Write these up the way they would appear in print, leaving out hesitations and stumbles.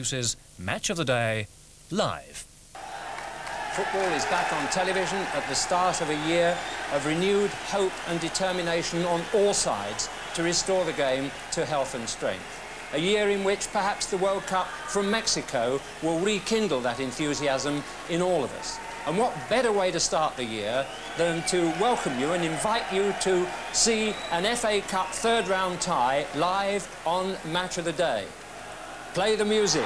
Produces Match of the Day live. Football is back on television at the start of a year of renewed hope and determination on all sides to restore the game to health and strength. A year in which perhaps the World Cup from Mexico will rekindle that enthusiasm in all of us. And what better way to start the year than to welcome you and invite you to see an FA Cup third-round tie live on Match of the Day. Play the music.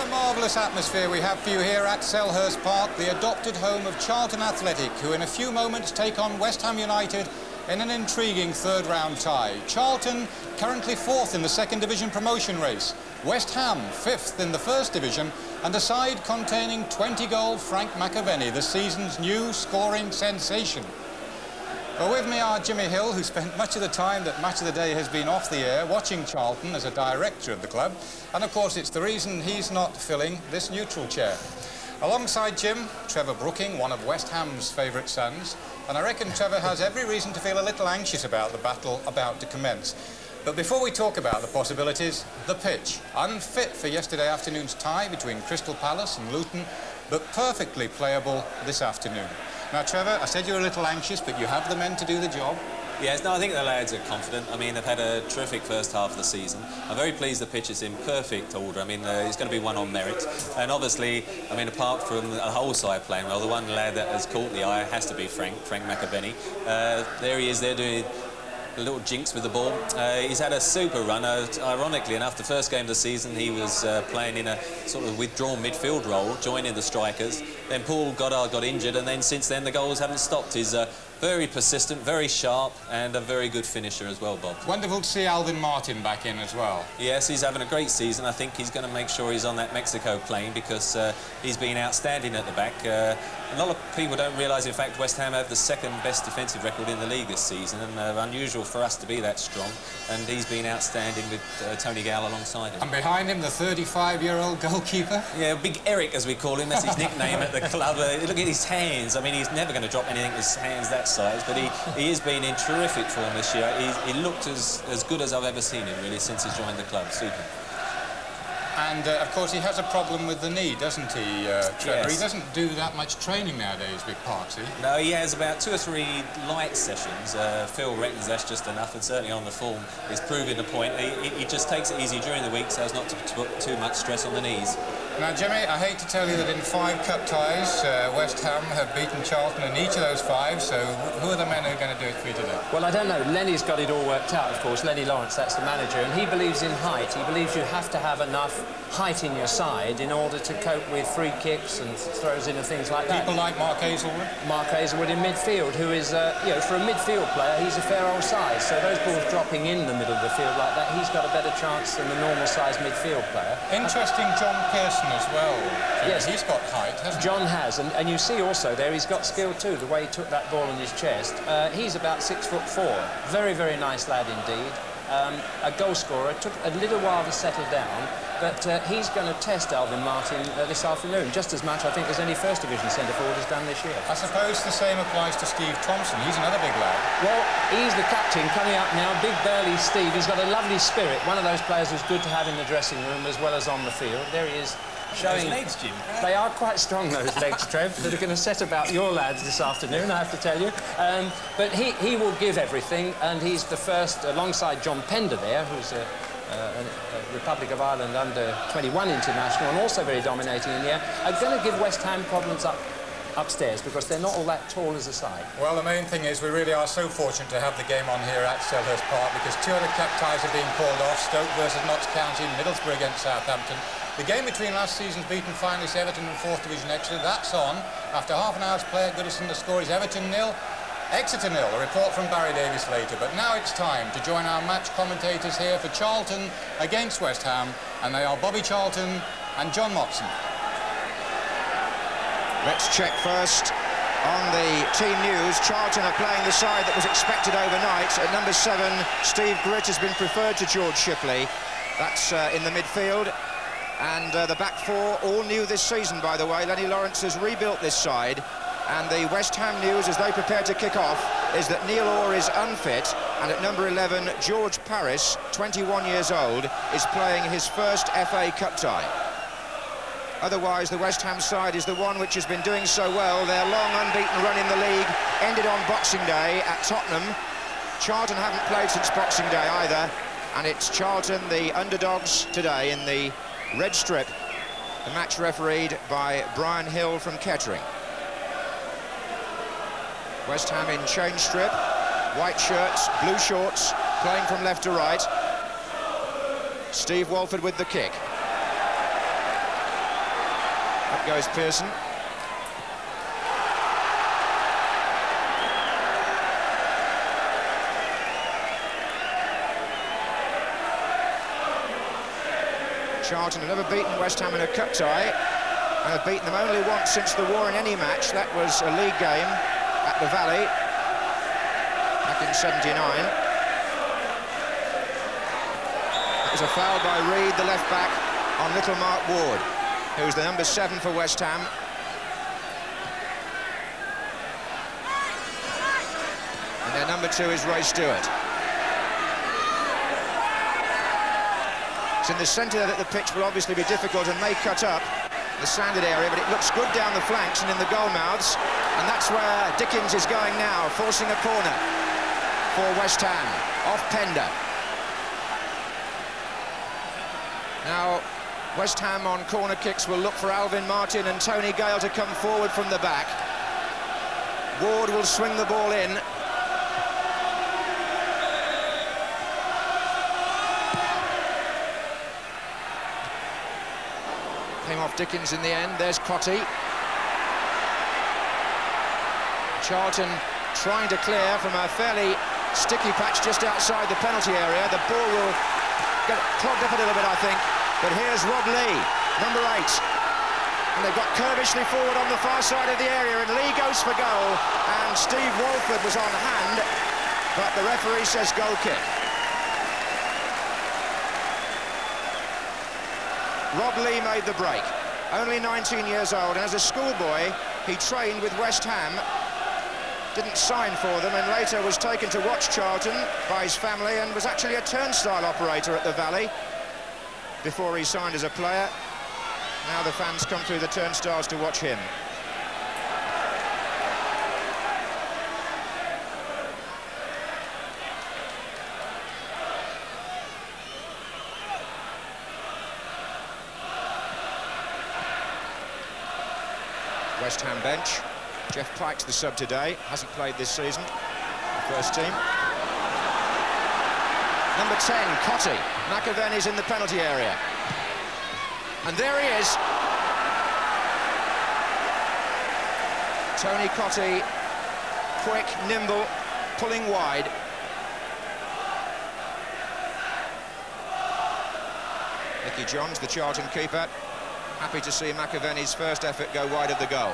Marvellous atmosphere we have for you here at Selhurst Park, the adopted home of Charlton Athletic, who in a few moments take on West Ham United in an intriguing third-round tie. Charlton currently fourth in the second division promotion race. West Ham fifth in the first division, and a side containing 20-goal Frank McAvenny, the season's new scoring sensation. Well, with me are Jimmy Hill, who spent much of the time that Match of the Day has been off the air watching Charlton as a director of the club. And, of course, it's the reason he's not filling this neutral chair. Alongside Jim, Trevor Brooking, one of West Ham's favourite sons. And I reckon Trevor has every reason to feel a little anxious about the battle about to commence. But before we talk about the possibilities, the pitch. Unfit for yesterday afternoon's tie between Crystal Palace and Luton, but perfectly playable this afternoon. Now, Trevor, I said you were a little anxious, but you have the men to do the job. Yes, no, I think the lads are confident. I mean, they've had a terrific first half of the season. I'm very pleased the pitch is in perfect order. I mean, it's going to be one on merit. And obviously, I mean, apart from the whole side playing well, the one lad that has caught the eye has to be Frank McAvenny. There he is there doing a little jinx with the ball. He's had a super run. Ironically enough, the first game of the season he was playing in a sort of withdrawn midfield role, joining the strikers. Then Paul Goddard got injured, and then since then the goals haven't stopped. He's very persistent, very sharp, and a very good finisher as well, Bob. Wonderful to see Alvin Martin back in as well. Yes, he's having a great season. I think he's going to make sure he's on that Mexico plane because he's been outstanding at the back. A lot of people don't realise, in fact, West Ham have the second best defensive record in the league this season, and unusual for us to be that strong. And he's been outstanding with Tony Gale alongside him. And behind him, the 35-year-old goalkeeper. Yeah, Big Eric, as we call him. That's his nickname at the club. Look at his hands. I mean, he's never going to drop anything with his hands that size, but he has been in terrific form this year. He looked as good as I've ever seen him, really, since he's joined the club. Super. And, of course, he has a problem with the knee, doesn't he, Trevor? Yes. He doesn't do that much training nowadays with Parksy. No, he has about 2 or 3 light sessions. Phil reckons that's just enough, and certainly on the form is proving the point. He just takes it easy during the week so as not to put too much stress on the knees. Now, Jimmy, I hate to tell you that in 5 cup ties, West Ham have beaten Charlton in each of those 5, so who are the men who are going to do it for you today? Well, I don't know. Lenny's got it all worked out, of course. Lenny Lawrence, that's the manager, and he believes in height. He believes you have to have enough height in your side in order to cope with free kicks and throws in and things like that. People like Mark Hazelwood? Mark Hazelwood in midfield, who is, you know, for a midfield player, he's a fair old size. So those balls dropping in the middle of the field like that, he's got a better chance than the normal-sized midfield player. Interesting, John Pearson as well. Yes. He's got height, hasn't he? John has, and you see also there he's got skill too, the way he took that ball on his chest. He's about 6'4". Very, very nice lad indeed. A goal scorer. Took a little while to settle down, but he's going to test Alvin Martin this afternoon, just as much, I think, as any First Division centre-forward has done this year. I suppose the same applies to Steve Thompson. He's another big lad. Well, he's the captain coming up now, big burly Steve. He's got a lovely spirit, one of those players who's good to have in the dressing room as well as on the field. There he is. Showing those legs, Jim. They are quite strong, those legs, Trev, that are going to set about your lads this afternoon, I have to tell you. But he will give everything, and he's the first, alongside John Pender there, who's a Republic of Ireland under-21 international and also very dominating in the air, are going to give West Ham problems upstairs because they're not all that tall as a side. Well, the main thing is we really are so fortunate to have the game on here at Selhurst Park because 2 other cup ties are being called off. Stoke versus Notts County, Middlesbrough against Southampton. The game between last season's beaten finalists Everton and 4th Division Exeter, that's on. After half an hour's play at Goodison, the score is Everton 0, Exeter 0, a report from Barry Davis later. But now it's time to join our match commentators here for Charlton against West Ham, and they are Bobby Charlton and John Motson. Let's check first on the team news. Charlton are playing the side that was expected overnight. At number 7, Steve Gritt has been preferred to George Shipley. That's in the midfield. And the back four, all new this season, by the way. Lenny Lawrence has rebuilt this side. And the West Ham news, as they prepare to kick off, is that Neil Orr is unfit. And at number 11, George Parris, 21 years old, is playing his first FA Cup tie. Otherwise, the West Ham side is the one which has been doing so well. Their long unbeaten run in the league ended on Boxing Day at Tottenham. Charlton haven't played since Boxing Day either. And it's Charlton, the underdogs today in the red strip. The match refereed by Brian Hill from Kettering. West Ham in change strip, white shirts, blue shorts, playing from left to right. Steve Walford with the kick. Up goes Pearson. Charlton have never beaten West Ham in a cup tie, and have beaten them only once since the war in any match. That was a league game at the Valley back in '79. That was a foul by Reid, the left back, on little Mark Ward, who's the number 7 for West Ham. And their number 2 is Ray Stewart. It's in the centre that the pitch will obviously be difficult and may cut up the sanded area, but it looks good down the flanks and in the goal mouths. And that's where Dickens is going now, forcing a corner for West Ham, off Pender. Now, West Ham on corner kicks will look for Alvin Martin and Tony Gale to come forward from the back. Ward will swing the ball in. Came off Dickens in the end. There's Crotty. Charlton trying to clear from a fairly sticky patch just outside the penalty area. The ball will get clogged up a little bit, I think. But here's Rob Lee, number 8. And they've got Curbishley forward on the far side of the area, and Lee goes for goal. And Steve Walford was on hand, but the referee says goal kick. Rob Lee made the break, only 19 years old, and as a schoolboy, he trained with West Ham, didn't sign for them, and later was taken to watch Charlton by his family and was actually a turnstile operator at the Valley before he signed as a player. Now the fans come through the turnstiles to watch him. West Ham bench. Jeff Pike's the sub today, hasn't played this season. First team. Number 10, Cotty. McAvenny's in the penalty area. And there he is. Tony Cotty, quick, nimble, pulling wide. Nicky Johns, the Charlton keeper, happy to see McAvenny's first effort go wide of the goal.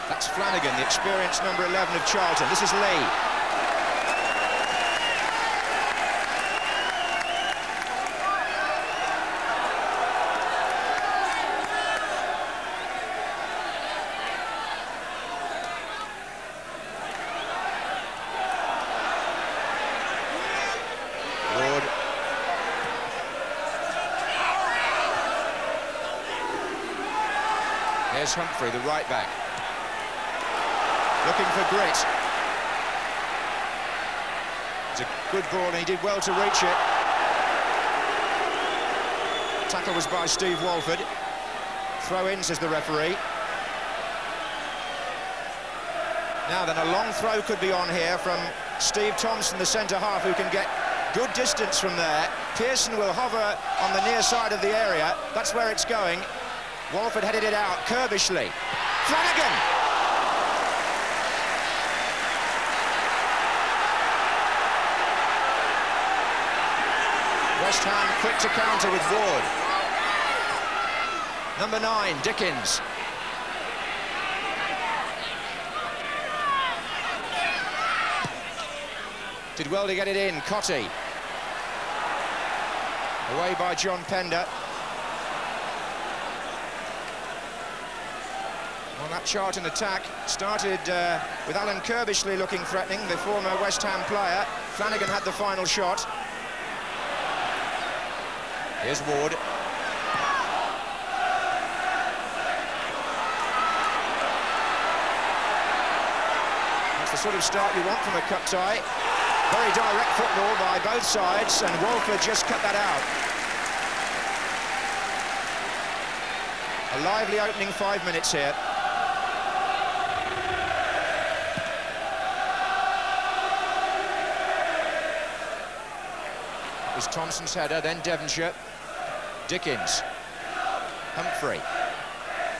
That's Flanagan, the experienced number 11 of Charlton. This is Lee. Ward. Here's Humphrey, the right back. Looking for Gritt. It's a good ball and he did well to reach it. Tackle was by Steve Walford. Throw in, says the referee. Now then, a long throw could be on here from Steve Thompson, the centre half, who can get Good distance from there. Pearson will hover on the near side of the area. That's where it's going. Walford headed it out. Kirbishley. Flanagan! West Ham quick to counter with Ward. Number 9, Dickens. Did well to get it in, Cotty. Away by John Pender. Well, that Charlton attack started with Alan Kirbishley looking threatening, the former West Ham player. Flanagan had the final shot. Here's Ward. That's the sort of start you want from a cup tie. Very direct football by both sides, and Walford just cut that out. A lively opening 5 minutes here. It was Thompson's header, then Devonshire. Dickens. Humphrey.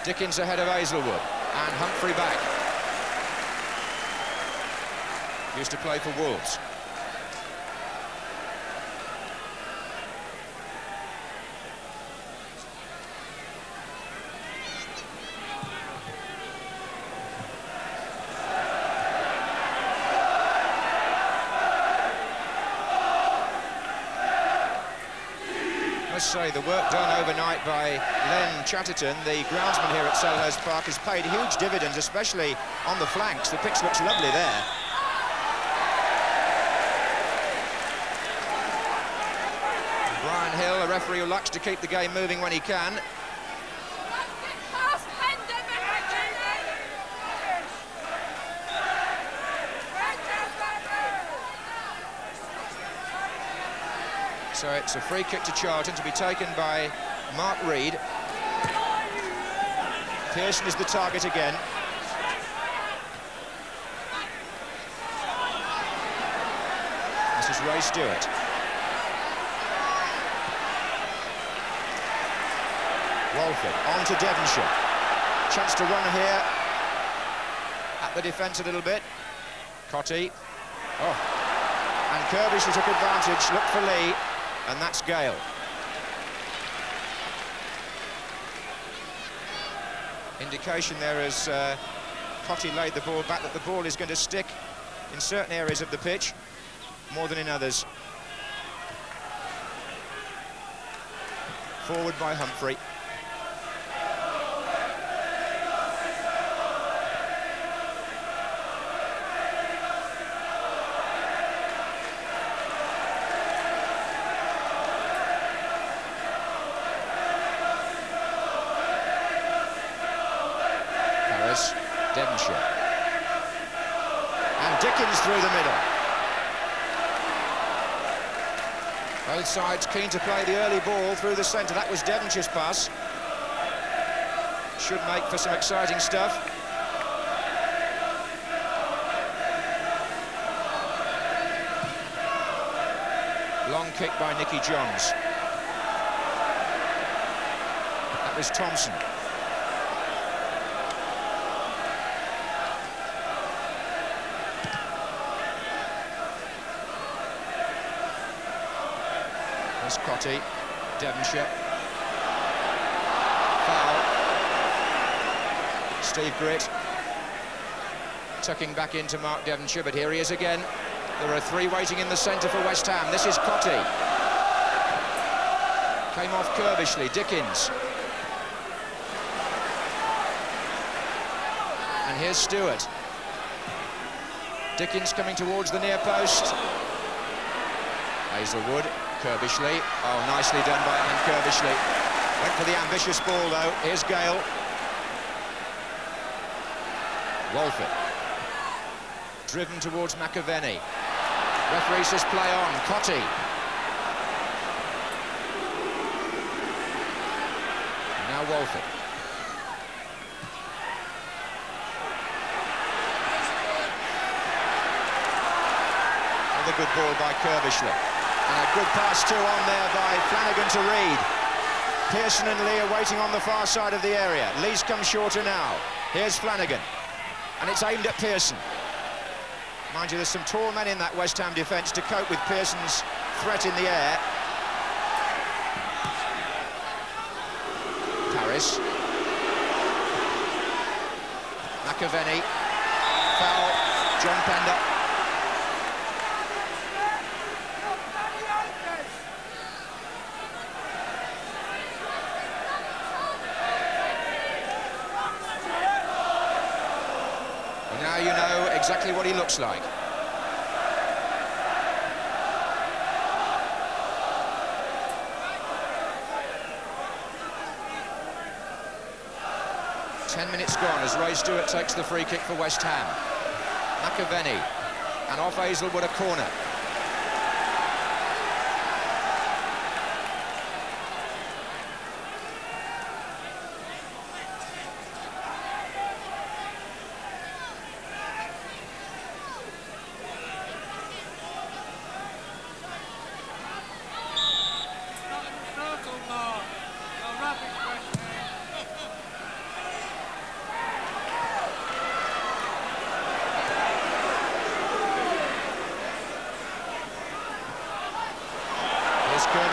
Dickens ahead of Hazelwood, and Humphrey back. Used to play for Wolves. Say the work done overnight by Len Chatterton, the groundsman here at Selhurst Park, has paid huge dividends, especially on the flanks. The pitch looks lovely there. Brian Hill, a referee who likes to keep the game moving when he can. So it's a free kick to Charlton to be taken by Mark Reed. Pearson is the target again. This is Ray Stewart. Walford on to Devonshire. Chance to run here at the defence a little bit. Cotty. Oh. And Kirbishley took advantage, looked for Lee. And that's Gale. Indication there as Cotty laid the ball back that the ball is going to stick in certain areas of the pitch more than in others. Forward by Humphrey. Devonshire. And Dickens through the middle. Both sides keen to play the early ball through the centre. That was Devonshire's pass. Should make for some exciting stuff. Long kick by Nicky Johns. That was Thompson. Cotty, Devonshire. Foul. Steve Gritt tucking back into Mark Devonshire, but here he is again. There are 3 waiting in the centre for West Ham. This is Cotty. Came off Kirbishley, Dickens. And here's Stewart. Dickens coming towards the near post. Hazelwood. Kirbishley. Oh, nicely done by Alan Kirbishley. Went for the ambitious ball, though. Here's Gale. Walford. Driven towards McAvenny. Referee says play on. Cotty. Now Walford. Another good ball by Kirbishley. And a good pass too on there by Flanagan to Reid. Pearson and Lee are waiting on the far side of the area. Lee's come shorter now. Here's Flanagan. And it's aimed at Pearson. Mind you, there's some tall men in that West Ham defence to cope with Pearson's threat in the air. Paris. McAvenny. Foul. John Pender. And now you know exactly what he looks like. Minutes gone as Ray Stewart takes the free kick for West Ham. McAvenny, and off Hazelwood a corner.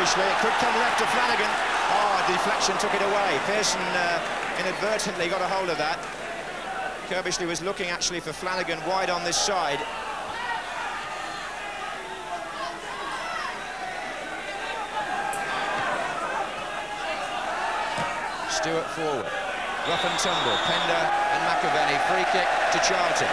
It could come left to Flanagan. Oh, deflection took it away. Pearson inadvertently got a hold of that. Kirbishley was looking actually for Flanagan wide on this side. Stewart forward. Rough and tumble. Pender and McAvenny. Free kick to Charlton.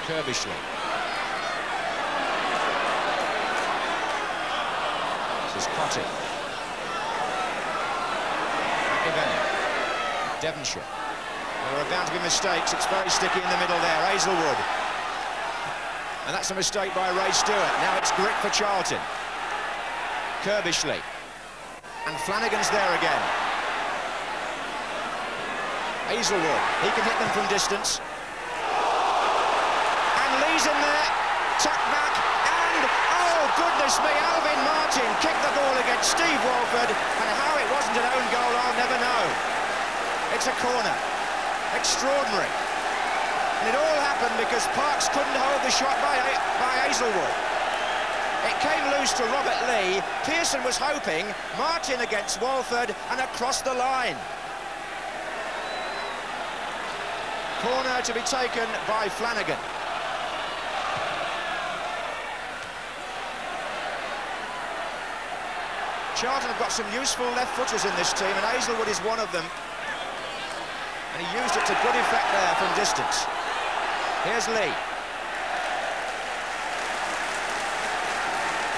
Kirbishley. This is Cotty. McAvenny. Devonshire. There are bound to be mistakes. It's very sticky in the middle there. Hazelwood. And that's a mistake by Ray Stewart. Now it's grit for Charlton. Kirbishley. And Flanagan's there again. Hazelwood. He can hit them from distance. Lee's in there, tucked back, and, oh goodness me, Alvin Martin kicked the ball against Steve Walford, and how it wasn't an own goal, I'll never know. It's a corner. Extraordinary. And it all happened because Parks couldn't hold the shot by Hazelwood. It came loose to Robert Lee. Pearson was hoping, Martin against Walford, and across the line. Corner to be taken by Flanagan. Charlton have got some useful left-footers in this team, and Hazelwood is one of them. And he used it to good effect there from distance. Here's Lee.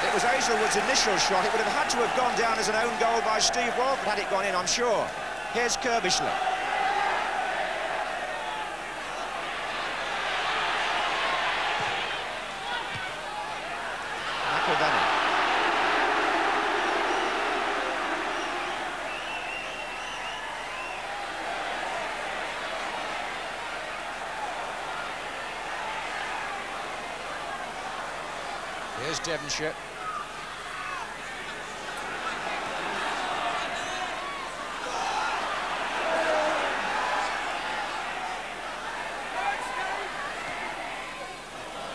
It was Hazelwood's initial shot. It would have had to have gone down as an own goal by Steve Walford had it gone in, I'm sure. Here's Kirbishley. McAvenny. Here's Devonshire.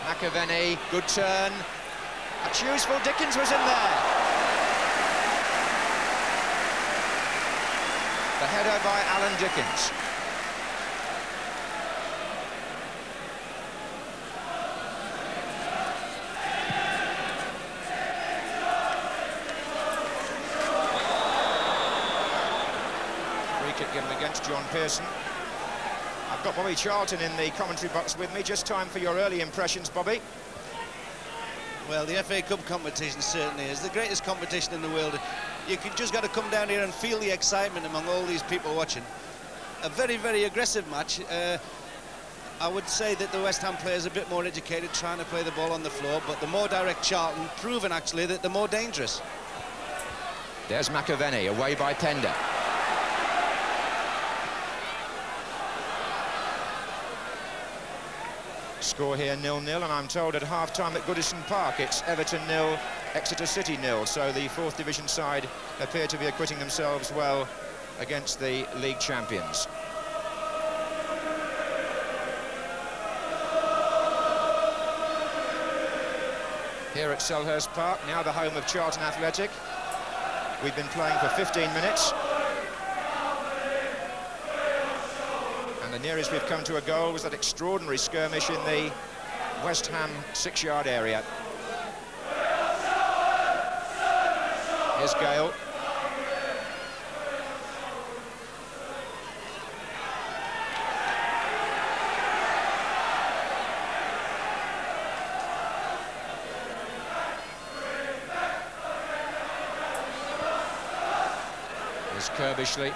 McAvenny, good turn. That's useful. Dickens was in there. The header by Alan Dickens. Given against John Pearson. I've got Bobby Charlton in the commentary box with me. Just time for your early impressions, Bobby. Well, the FA Cup competition certainly is the greatest competition in the world. You just got to come down here and feel the excitement among all these people watching. A very, very aggressive match. I would say that the West Ham players are a bit more educated, trying to play the ball on the floor, but the more direct Charlton, proven actually that they're more dangerous. There's McAvenny, away by Pender. Score here 0-0, and I'm told at half-time at Goodison Park it's Everton 0, Exeter City 0, so the 4th Division side appear to be acquitting themselves well against the league champions. Here at Selhurst Park, now the home of Charlton Athletic. We've been playing for 15 minutes. And the nearest we've come to a goal was that extraordinary skirmish in the West Ham 6-yard area. Here's Gale. Here's Kirbishley.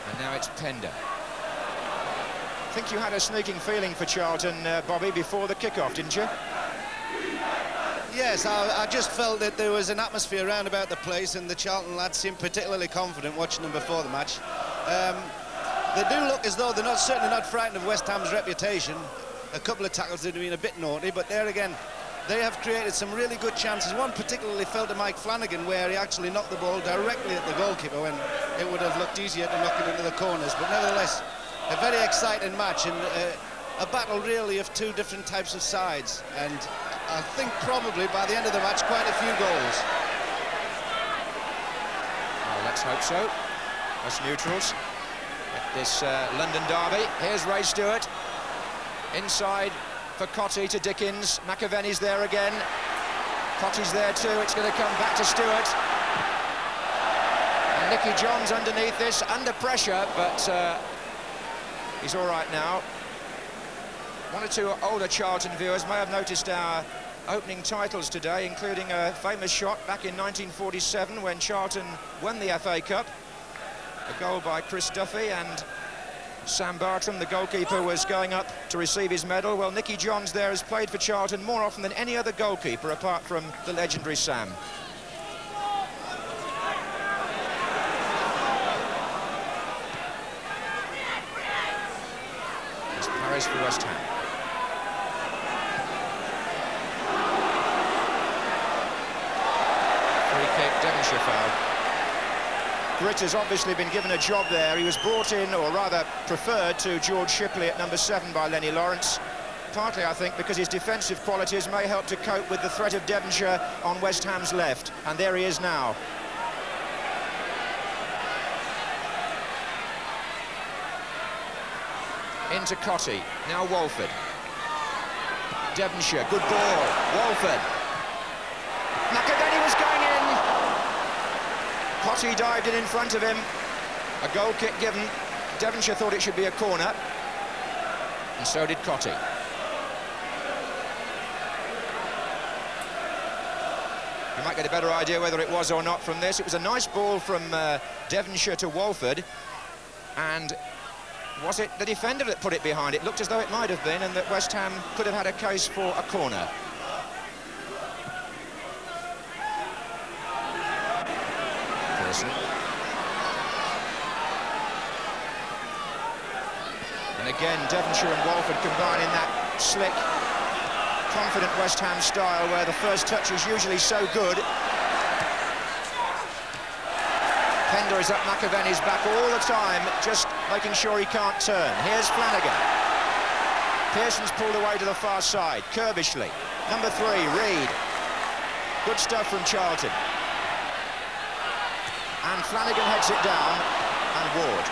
And now it's Pender. I think you had a sneaking feeling for Charlton, Bobby, before the kick-off, didn't you? Yes, I just felt that there was an atmosphere around about the place, and the Charlton lads seemed particularly confident watching them before the match. They do look as though they're certainly not frightened of West Ham's reputation. A couple of tackles that have been a bit naughty, but there again, they have created some really good chances. One particularly fell to Mike Flanagan, where he actually knocked the ball directly at the goalkeeper when it would have looked easier to knock it into the corners. But nevertheless, a very exciting match, and a battle really of two different types of sides. And I think probably by the end of the match, quite a few goals. Well, let's hope so. Us neutrals at this London derby. Here's Ray Stewart. Inside for Cotty to Dickens. McAvenny's there again. Cotty's there too. It's going to come back to Stewart. And Nicky Johns underneath this, under pressure, but he's all right now. One or two older Charlton viewers may have noticed our opening titles today, including a famous shot back in 1947 when Charlton won the FA Cup. A goal by Chris Duffy, and Sam Bartram, the goalkeeper, was going up to receive his medal. Well, Nicky Johns there has played for Charlton more often than any other goalkeeper, apart from the legendary Sam. It's Paris for West Ham. Free kick, Devonshire foul. Britt has obviously been given a job there. He was brought in, or rather preferred, to George Shipley at number 7 by Lenny Lawrence. Partly, I think, because his defensive qualities may help to cope with the threat of Devonshire on West Ham's left. And there he is now. Into Cotty. Now Walford. Devonshire, good ball. Walford. McAvenny was going in. Cotty dived in front of him. A goal kick given. Devonshire thought it should be a corner, and so did Cotty. You might get a better idea whether it was or not from this. It was a nice ball from Devonshire to Walford, and was it the defender that put it behind? It looked as though it might have been, and that West Ham could have had a case for a corner. And again, Devonshire and Walford combine in that slick, confident West Ham style where the first touch is usually so good. Pender is up McAvenny's back all the time, just making sure he can't turn. Here's Flanagan. Pearson's pulled away to the far side. Kirbishley. Number 3, Reid. Good stuff from Charlton. And Flanagan heads it down, and Ward.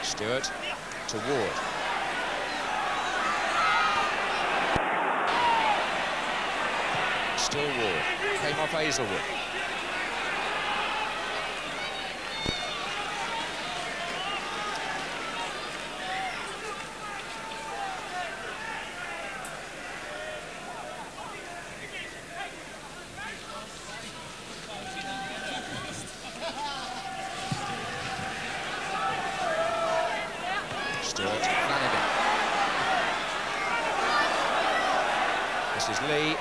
Stewart to Ward. Still Ward. Came off Hazelwood. Stewart, Flanagan. This is Lee.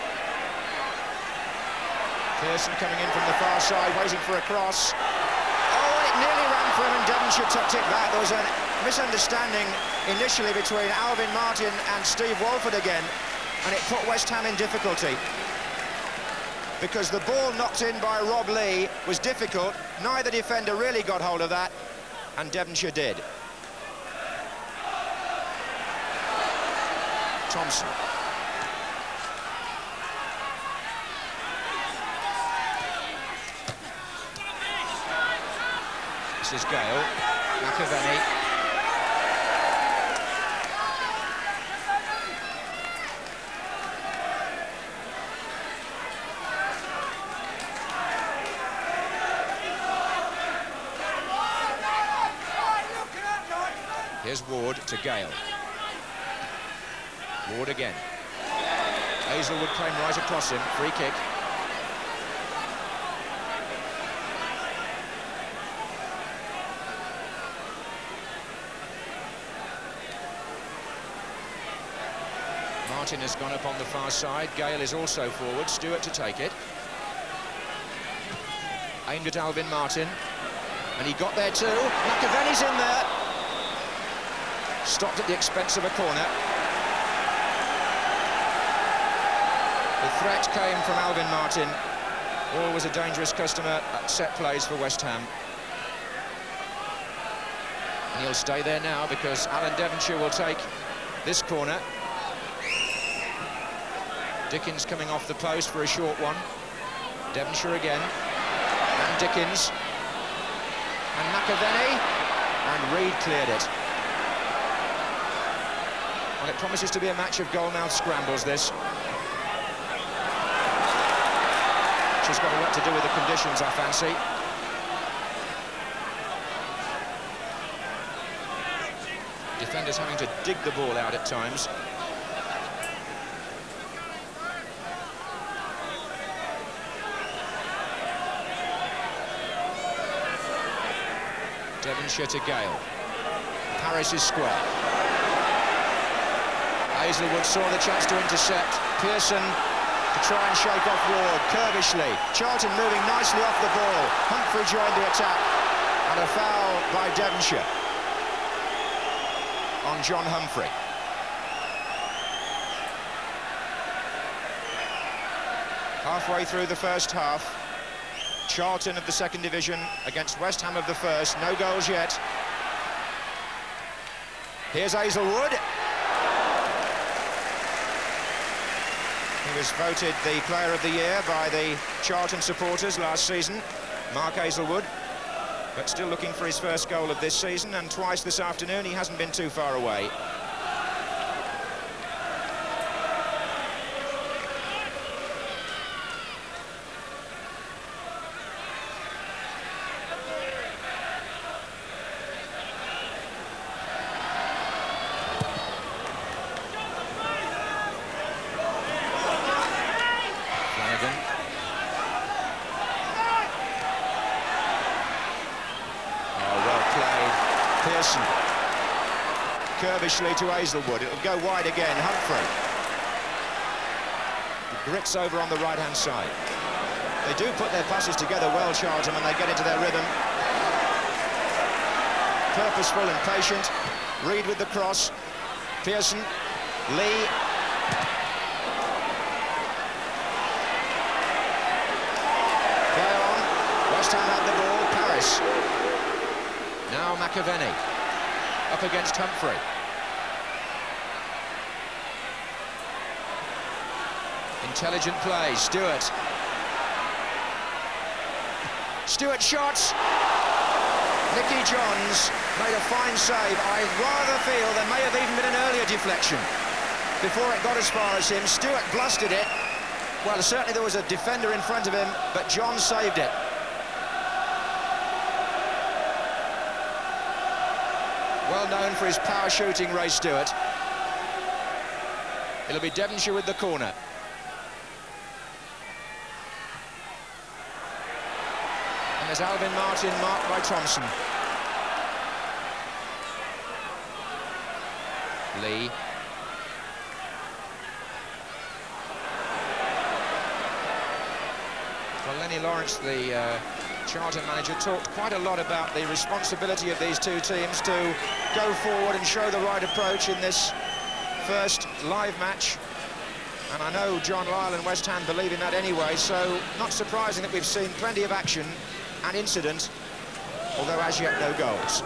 Pearson coming in from the far side, waiting for a cross. Oh, it nearly ran for him, and Devonshire tucked it back. There was a misunderstanding initially between Alvin Martin and Steve Walford again, and it put West Ham in difficulty. Because the ball knocked in by Rob Lee was difficult. Neither defender really got hold of that, and Devonshire did. Thompson. This is Gale. McAvenny. Here's Ward to Gale. Ward again. Hazelwood came right across him. Free kick. Martin has gone up on the far side. Gale is also forward. Stewart to take it. Aimed at Alvin Martin. And he got there too. McAvenny's in there. Stopped at the expense of a corner. The threat came from Alvin Martin. Always a dangerous customer at set plays for West Ham. And he'll stay there now because Alan Devonshire will take this corner. Dickens coming off the post for a short one. Devonshire again. And Dickens. And McAvenny. And Reid cleared it. Well, it promises to be a match of goal-mouth scrambles, this. Which has got a lot to do with the conditions, I fancy. Defenders having to dig the ball out at times. Devonshire to Gale. Paris is square. Hazelwood saw the chance to intercept. Pearson to try and shake off Ward. Curvishly. Charlton moving nicely off the ball. Humphrey joined the attack. And a foul by Devonshire on John Humphrey. Halfway through the first half. Charlton of the second division against West Ham of the first. No goals yet. Here's Hazelwood. He was voted the Player of the Year by the Charlton supporters last season, Mark Hazelwood, but still looking for his first goal of this season, and twice this afternoon he hasn't been too far away. Curvishly to Hazelwood. It'll go wide again. Humphrey. He grits over on the right-hand side. They do put their passes together well, Charlton, when they get into their rhythm. Purposeful and patient. Reid with the cross. Pearson. Lee. Play on. West Ham had the ball. Paris. Now McAvenny. Up against Humphrey. Intelligent play. Stewart. Stewart shots. Nicky Johns made a fine save. I rather feel there may have even been an earlier deflection before it got as far as him. Stewart blasted it. Well, certainly there was a defender in front of him, but John saved it. Well known for his power shooting, Ray Stewart. It'll be Devonshire with the corner. And there's Alvin Martin marked by Thompson. Lee. Well, Lenny Lawrence, the Charlton manager, talked quite a lot about the responsibility of these two teams to go forward and show the right approach in this first live match. And I know John Lyle and West Ham believe in that anyway, so not surprising that we've seen plenty of action and incident, although as yet no goals.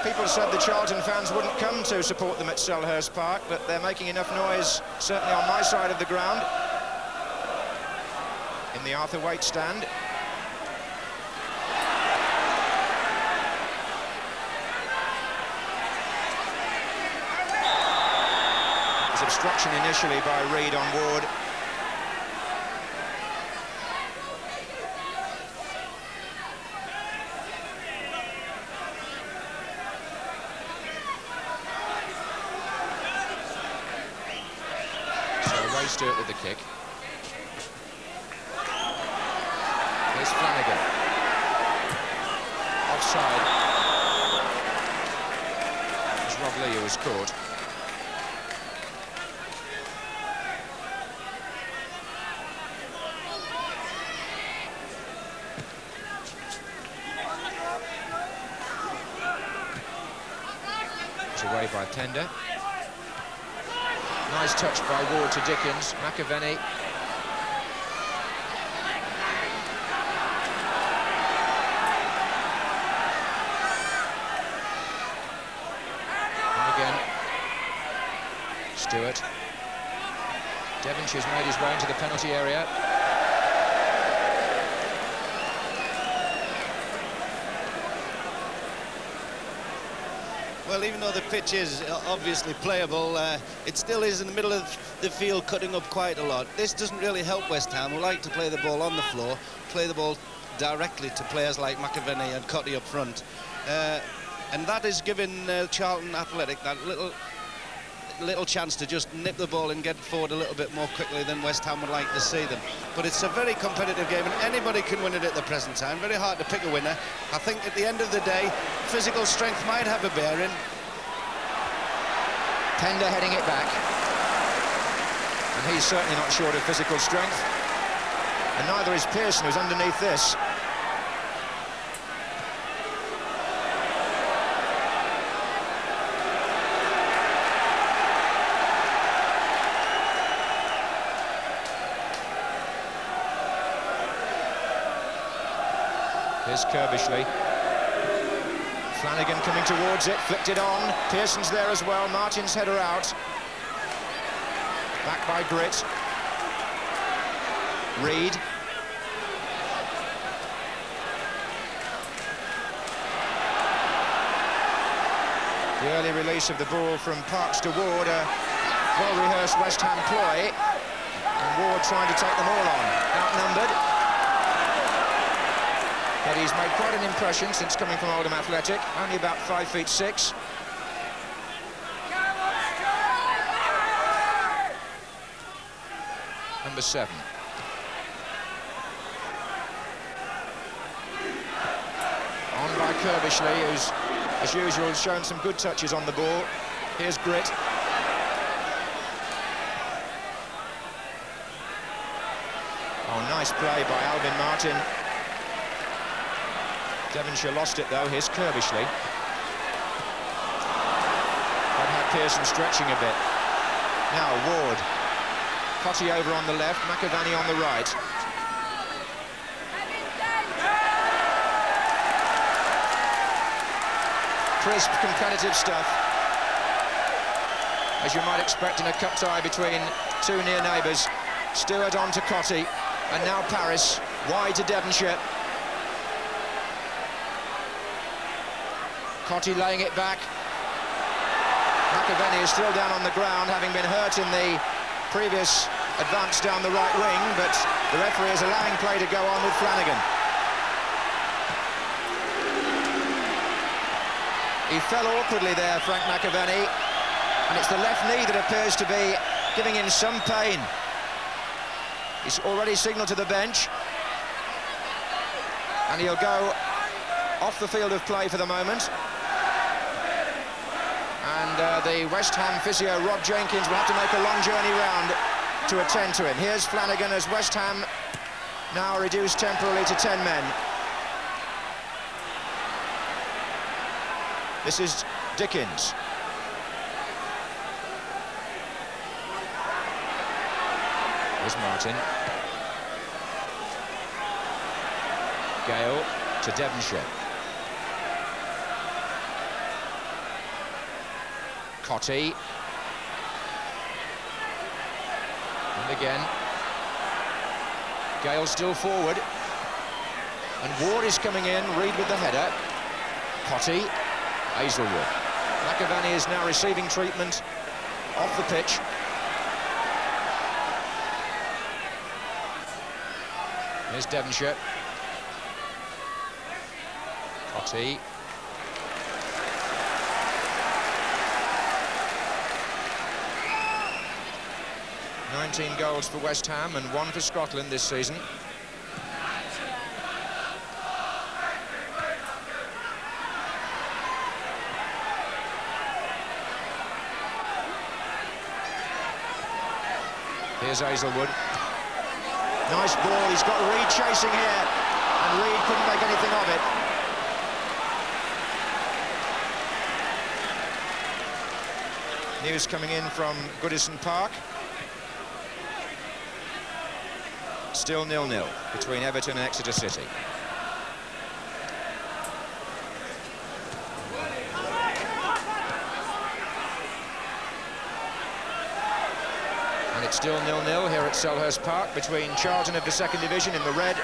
People said the Charlton fans wouldn't come to support them at Selhurst Park, but they're making enough noise, certainly on my side of the ground, in the Arthur Waite stand. There's obstruction initially by Reid on Ward. Stewart with the kick. Here's Flanagan. Offside. It's Rob Lee who was caught. It's away by Tender. Nice touch by Ward to Dickens. McAvenny. And again. Stewart. Devonshire's made his way into the penalty area. Well, even though the pitch is obviously playable, it still is in the middle of the field, cutting up quite a lot. This doesn't really help West Ham, who like to play the ball on the floor, play the ball directly to players like McAvenny and Cotty up front. And that is giving Charlton Athletic that little chance to just nip the ball and get forward a little bit more quickly than West Ham would like to see them. But it's a very competitive game, and anybody can win it at the present time. Very hard to pick a winner. I think at the end of the day, physical strength might have a bearing. Tender heading it back. And he's certainly not short of physical strength. And neither is Pearson, who's underneath this. Here's Kirbishley. Flanagan coming towards it, flicked it on. Pearson's there as well. Martin's header out. Back by Gritt. Reid. The early release of the ball from Parks to Ward, a well-rehearsed West Ham ploy. And Ward trying to take them all on. Outnumbered. But he's made quite an impression since coming from Oldham Athletic, only about 5'6". Number 7. On by Kirbishley, who's, as usual, shown some good touches on the ball. Here's Gritt. Oh, nice play by Alvin Martin. Devonshire lost it, though. Here's Kirbishley. That had Pearson stretching a bit. Now Ward. Cotty over on the left, McAvaney on the right. Crisp, competitive stuff, as you might expect in a cup tie between two near neighbours. Stewart on to Cotty, and now Paris, wide to Devonshire. Cotty laying it back. McAvaney is still down on the ground, having been hurt in the previous advance down the right wing, but the referee is allowing play to go on with Flanagan. He fell awkwardly there, Frank McAvaney, and it's the left knee that appears to be giving him some pain. He's already signalled to the bench, and he'll go off the field of play for the moment. And the West Ham physio, Rob Jenkins, will have to make a long journey round to attend to him. Here's Flanagan as West Ham now reduced temporarily to 10 men. This is Dickens. Here's Martin. Gale to Devonshire. Cotty. And again. Gale still forward. And Ward is coming in, Reid with the header. Cotty. Hazelwood. McAvaney is now receiving treatment off the pitch. Here's Devonshire. Cotty. "19 goals for West Ham and 1 for Scotland this season. Here's Hazelwood. Nice ball, he's got Reid chasing here, and Reid couldn't make anything of it. News coming in from Goodison Park. Still 0-0 between Everton and Exeter City. And it's still 0-0 here at Selhurst Park between Charlton of the second division in the red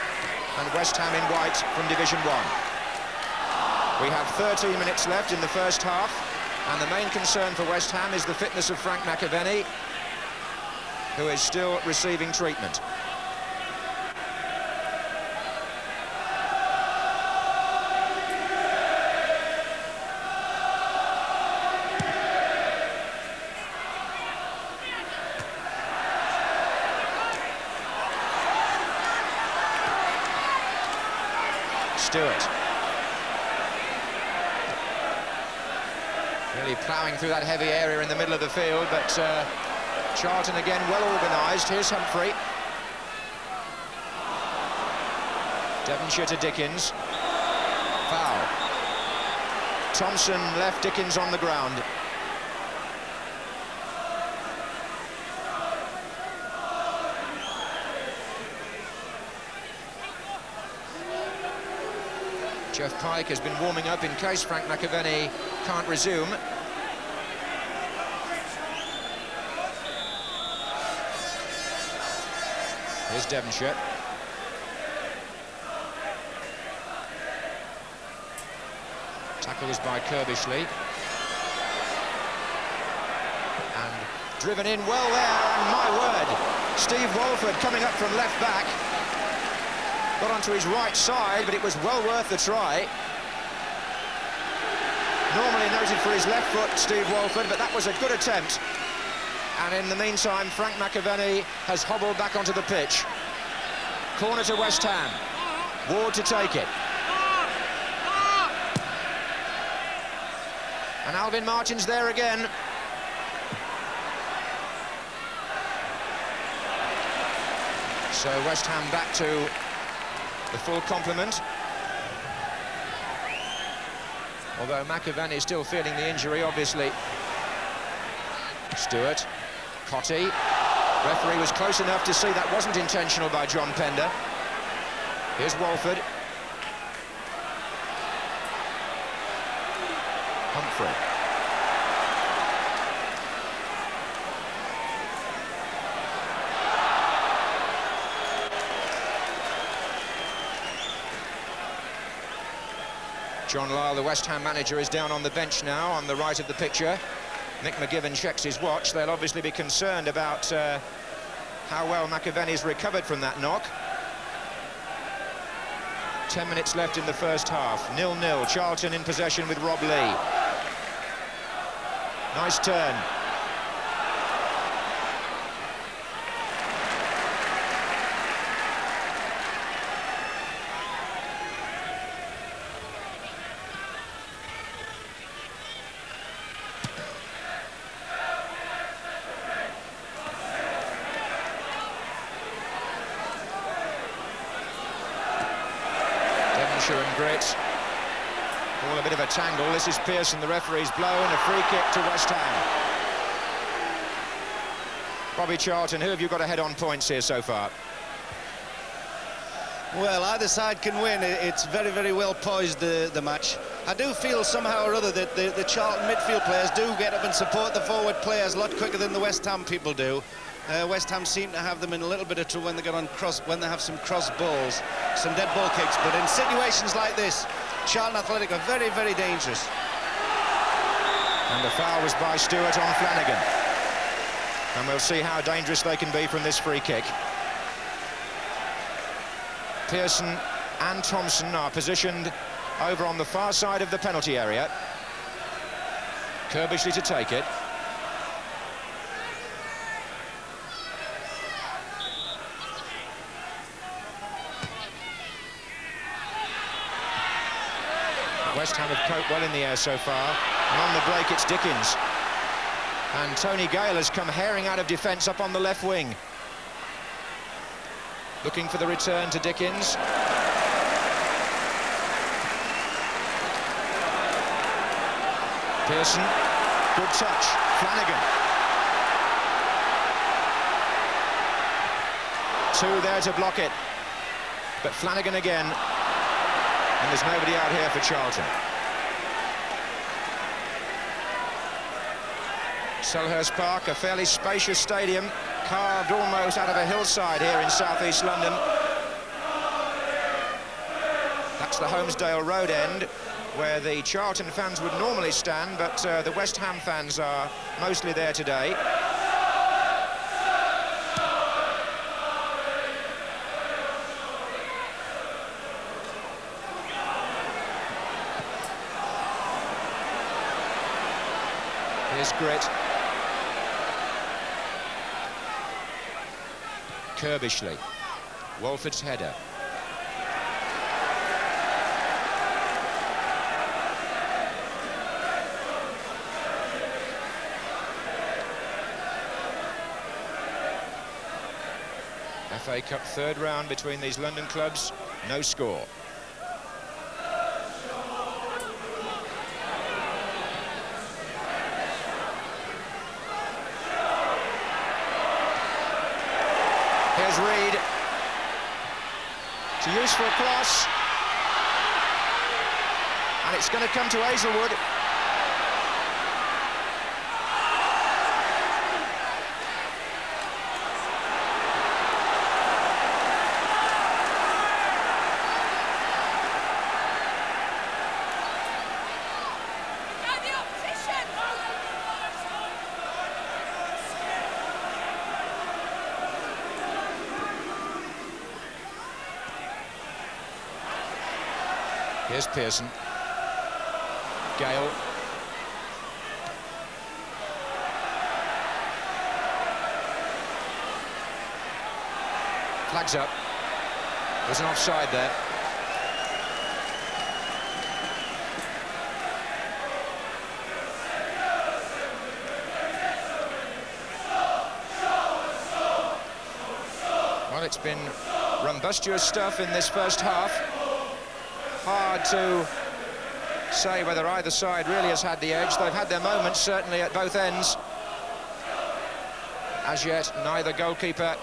and West Ham in white from Division 1. We have 13 minutes left in the first half, and the main concern for West Ham is the fitness of Frank McAvaney, who is still receiving treatment. Stewart. Really ploughing through that heavy area in the middle of the field, but Charlton again well organised. Here's Humphrey. Devonshire to Dickens. Foul. Thompson left Dickens on the ground. Jeff Pike has been warming up in case Frank McAvaney can't resume. Here's Devonshire. Tackles by Kirbishley. And driven in well there, and my word, Steve Walford coming up from left back. Got onto his right side, but it was well worth the try. Normally noted for his left foot, Steve Walford, but that was a good attempt. And in the meantime, Frank McAvaney has hobbled back onto the pitch. Corner to West Ham. Ward to take it. And Alvin Martin's there again. So West Ham back to the full complement. Although McAvaney is still feeling the injury, obviously. Stewart, Cotty. Referee was close enough to see that wasn't intentional by John Pender. Here's Walford. Humphrey. John Lyle, the West Ham manager, is down on the bench now on the right of the picture. Nick McGibbon checks his watch. They'll obviously be concerned about how well McAvaney's recovered from that knock. 10 minutes left in the first half. 0-0. Charlton in possession with Rob Lee. Nice turn. And Grit. All a bit of a tangle. This is Pearson, the referee's blown. A free kick to West Ham. Bobby Charlton, who have you got ahead on points here so far? Well, either side can win. It's very, very well poised, the match. I do feel somehow or other that the Charlton midfield players do get up and support the forward players a lot quicker than the West Ham people do. West Ham seem to have them in a little bit of trouble when they get on when they have some cross balls, some dead ball kicks. But in situations like this, Charlton Athletic are very, very dangerous. And the foul was by Stewart on Flanagan. And we'll see how dangerous they can be from this free kick. Pearson and Thompson are positioned over on the far side of the penalty area. Kirbishley to take it. West Ham have coped well in the air so far, and on the break it's Dickens. And Tony Gale has come herring out of defence up on the left wing. Looking for the return to Dickens. Pearson, good touch, Flanagan. Two there to block it, but Flanagan again. And there's nobody out here for Charlton. Selhurst Park, a fairly spacious stadium, carved almost out of a hillside here in southeast London. That's the Holmesdale Road end, where the Charlton fans would normally stand, but the West Ham fans are mostly there today. Here's Grit. Kirbishley. Walford's header. FA Cup third round between these London clubs. No score. Here's Reid. It's a useful cross. And it's going to come to Hazelwood. Here's Pearson. Gale. Flags up. There's an offside there. Well, it's been rumbustious stuff in this first half. Hard to say whether either side really has had the edge. They've had their moments, certainly, at both ends. As yet, neither goalkeeper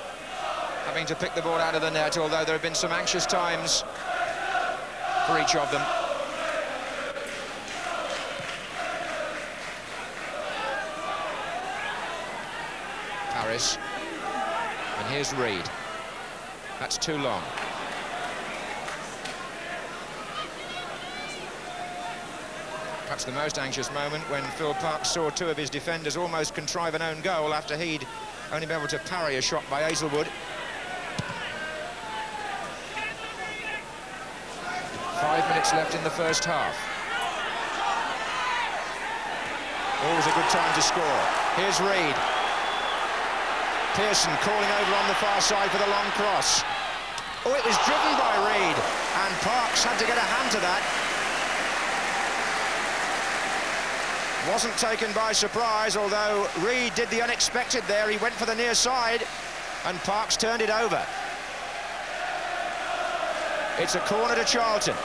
having to pick the ball out of the net, although there have been some anxious times for each of them. Paris. And here's Reed. That's too long. Perhaps the most anxious moment when Phil Parkes saw two of his defenders almost contrive an own goal after he'd only been able to parry a shot by Hazelwood. 5 minutes left in the first half. Always a good time to score. Here's Reed. Pearson calling over on the far side for the long cross. Oh, it was driven by Reed, and Parkes had to get a hand to that. Wasn't taken by surprise, although Reed did the unexpected there. He went for the near side, and Parkes turned it over. It's a corner to Charlton.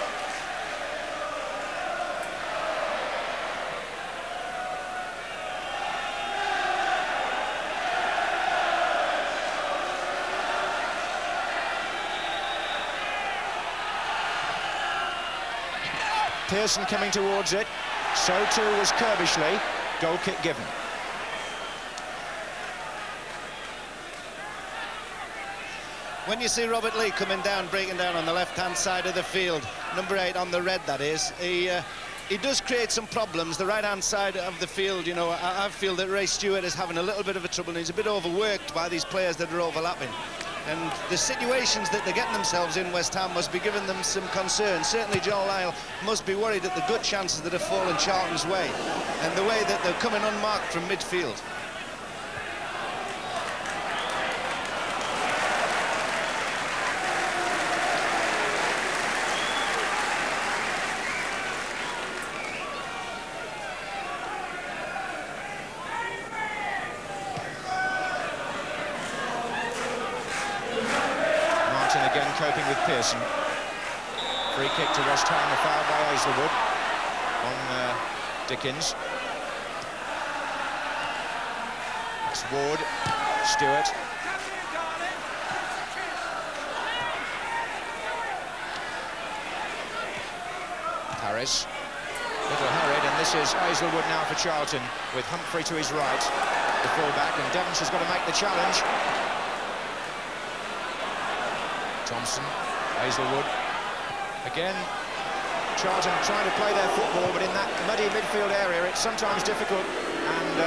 Pearson coming towards it. So too was Kirbishley. Goal kick given. When you see Robert Lee coming down, breaking down on the left-hand side of the field, number 8 on the red, that is, he does create some problems. The right-hand side of the field, you know, I feel that Ray Stewart is having a little bit of a trouble, and he's a bit overworked by these players that are overlapping. And the situations that they're getting themselves in, West Ham must be giving them some concern. Certainly Joel Lyle must be worried at the good chances that have fallen Charlton's way and the way that they're coming unmarked from midfield. Again coping with Pearson. Free kick to West Ham, a foul by Hazelwood on Dickens. It's Ward, Stewart. Harris. Little hurried, and this is Hazelwood now for Charlton, with Humphrey to his right, the full-back, and Devonshire's got to make the challenge. Thompson, Hazelwood. Again, Charlton trying to play their football, but in that muddy midfield area, it's sometimes difficult, and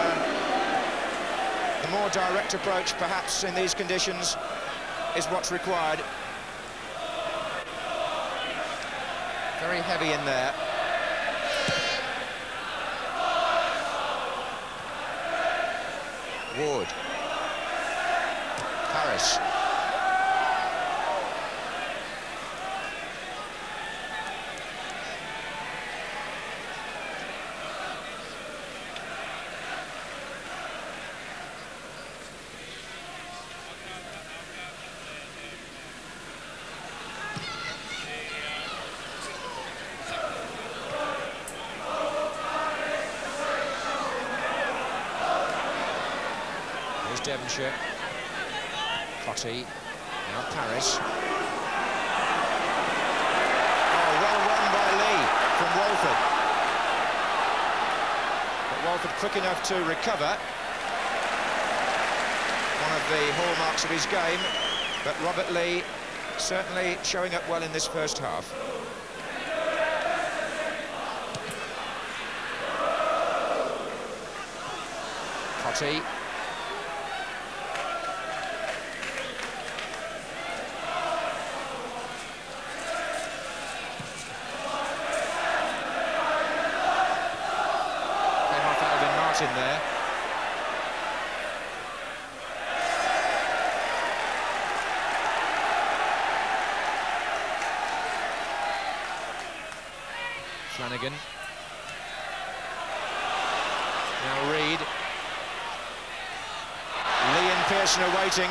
the more direct approach, perhaps, in these conditions, is what's required. Very heavy in there. Ward. Paris. Devonshire. Cotty. Now Paris. Oh, well run by Lee from Walford. But Walford quick enough to recover. One of the hallmarks of his game. But Robert Lee certainly showing up well in this first half. Cotty. In there. Flanagan. Now Reed. Lee and Pearson are waiting.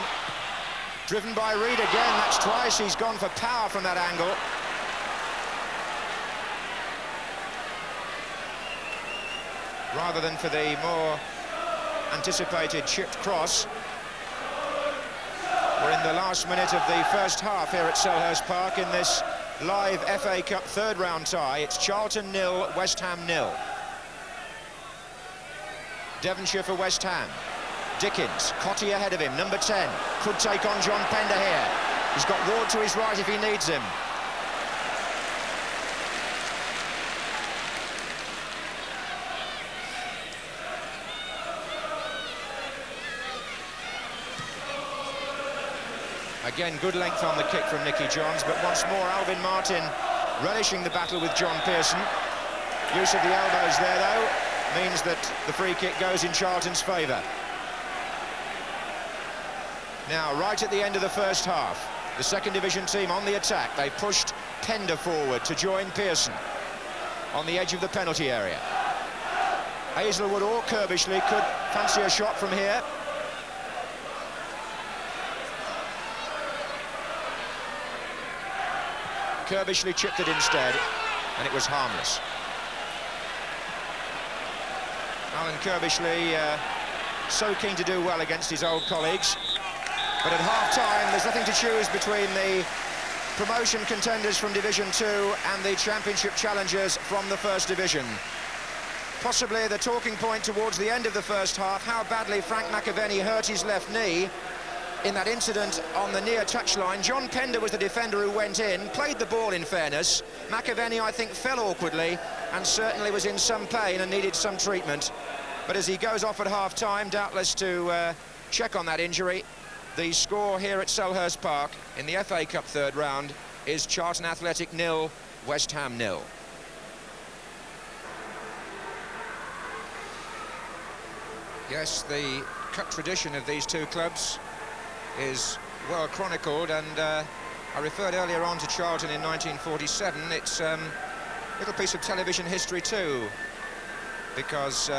Driven by Reed again, that's twice he's gone for power from that angle. Rather than for the more anticipated chipped cross. We're in the last minute of the first half here at Selhurst Park in this live FA Cup third round tie. It's Charlton 0, West Ham 0. Devonshire for West Ham. Dickens, Cotty ahead of him, number 10. Could take on John Pender here. He's got Ward to his right if he needs him. Again, good length on the kick from Nicky Johns, but once more Alvin Martin relishing the battle with John Pearson. Use of the elbows there, though, means that the free kick goes in Charlton's favour. Now, right at the end of the first half, the second division team on the attack. They pushed Pender forward to join Pearson on the edge of the penalty area. Hazelwood or Kirbishley could fancy a shot from here. Kirbishley chipped it instead, and it was harmless. Alan Kirbishley so keen to do well against his old colleagues. But at half-time, there's nothing to choose between the promotion contenders from Division 2 and the Championship challengers from the First Division. Possibly the talking point towards the end of the first half, how badly Frank McAvenny hurt his left knee in that incident on the near touchline. John Pender was the defender who went in, played the ball in fairness. McAvenny, I think, fell awkwardly and certainly was in some pain and needed some treatment. But as he goes off at half-time, doubtless to check on that injury, the score here at Selhurst Park in the FA Cup third round is Charlton Athletic 0, West Ham 0. Yes, the cup tradition of these two clubs is well chronicled, and I referred earlier on to Charlton in 1947. It's a little piece of television history too, because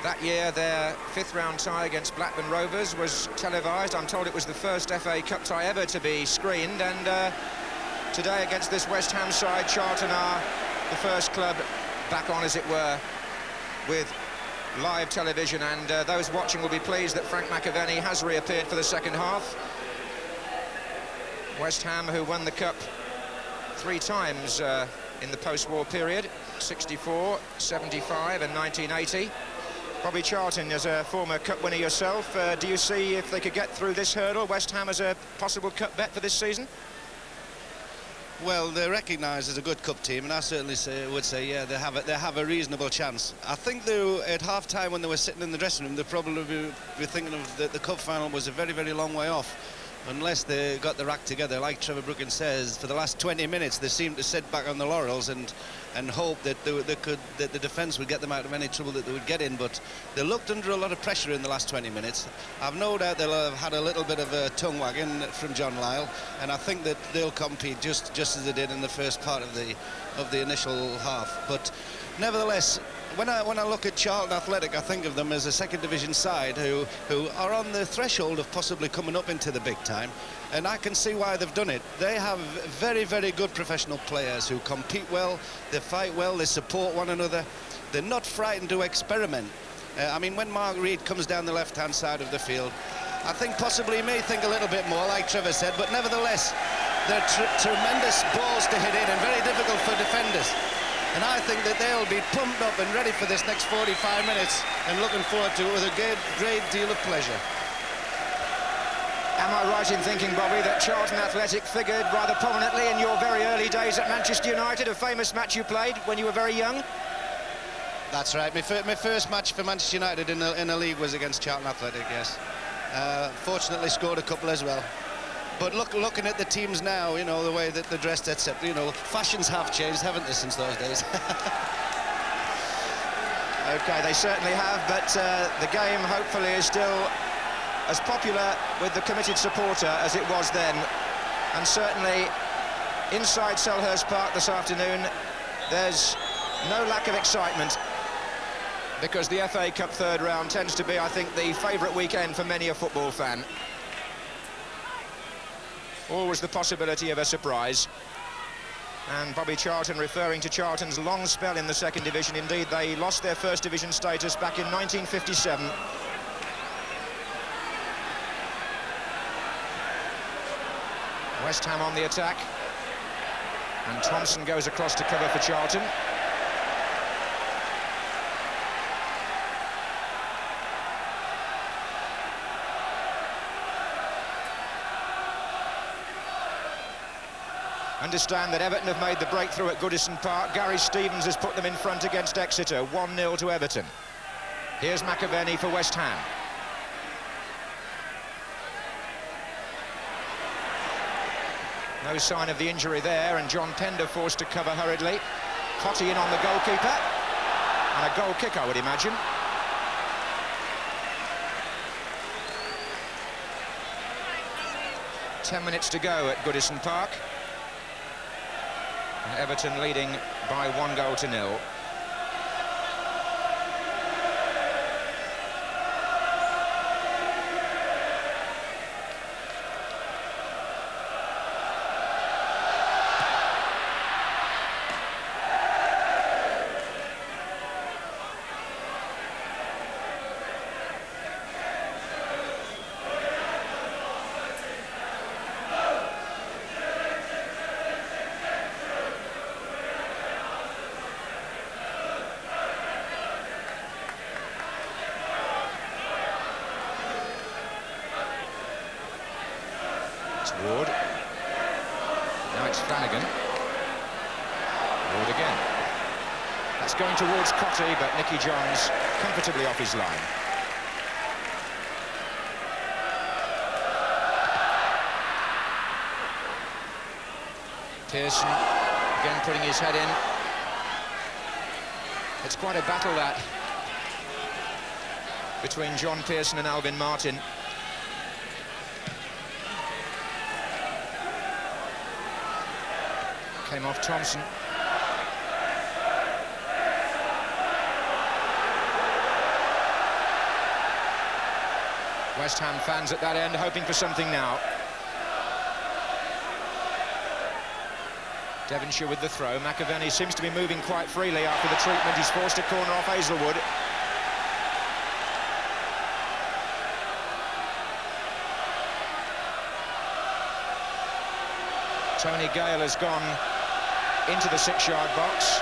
that year their fifth round tie against Blackburn Rovers was televised. I'm told it was the first FA Cup tie ever to be screened, and today against this West Ham side, Charlton are the first club back on, as it were, with live television, and those watching will be pleased that Frank McAvenny has reappeared for the second half. West Ham, who won the cup 3 times in the post-war period, 64, 75 and 1980. Bobby Charlton, as a former cup winner yourself, do you see if they could get through this hurdle, West Ham, as a possible cup bet for this season? Well, they're recognised as a good cup team, and I certainly would say, yeah, they have a reasonable chance. I think they, at half-time when they were sitting in the dressing room, they'd probably be thinking of the cup final was a very, very long way off. Unless they got their act together, like Trevor Brookins says, for the last 20 minutes they seemed to sit back on the laurels and hope that that the defence would get them out of any trouble that they would get in. But they looked under a lot of pressure in the last 20 minutes. I've no doubt they'll have had a little bit of a tongue wagging from John Lyle, and I think that they'll compete just as they did in the first part of the initial half. But nevertheless, when I look at Charlton Athletic, I think of them as a second division side who are on the threshold of possibly coming up into the big time, and I can see why they've done it. They have very, very good professional players who compete well, they fight well, they support one another, they're not frightened to experiment. I mean, when Mark Reed comes down the left-hand side of the field, I think possibly he may think a little bit more, like Trevor said, but nevertheless, they're tremendous balls to hit in and very difficult for defenders. And I think that they'll be pumped up and ready for this next 45 minutes and looking forward to it with a great deal of pleasure. Am I right in thinking, Bobby, that Charlton Athletic figured rather prominently in your very early days at Manchester United, a famous match you played when you were very young? That's right. My first match for Manchester United in the league was against Charlton Athletic, yes. Fortunately scored a couple as well. But looking at the teams now, you know, the way that they're dressed, etc., you know, fashions have changed, haven't they, since those days? OK, they certainly have, but the game, hopefully, is still as popular with the committed supporter as it was then. And certainly, inside Selhurst Park this afternoon, there's no lack of excitement, because the FA Cup third round tends to be, I think, the favourite weekend for many a football fan. always the possibility of a surprise. And Bobby Charlton referring to Charlton's long spell in the second division. Indeed, they lost their first division status back in 1957. West Ham on the attack. And Thompson goes across to cover for Charlton. Understand that Everton have made the breakthrough at Goodison Park. Gary Stevens has put them in front against Exeter, 1-0 to Everton. Here's McAvenny for West Ham. No sign of the injury there, and John Pender forced to cover hurriedly. Cotty in on the goalkeeper, and a goal kick, I would imagine. Ten minutes to go at Goodison Park. And Everton leading by 1-0. Ward. Now it's Flanagan. Ward again. That's going towards Cotty, but Nicky Johns comfortably off his line. Pearson again putting his head in. It's quite a battle, that, between John Pearson and Alvin Martin. Came off Thompson. West Ham fans at that end hoping for something now. Devonshire with the throw. McAvenny seems to be moving quite freely after the treatment. He's forced a corner off Hazelwood. Tony Gale has gone into the 6-yard box.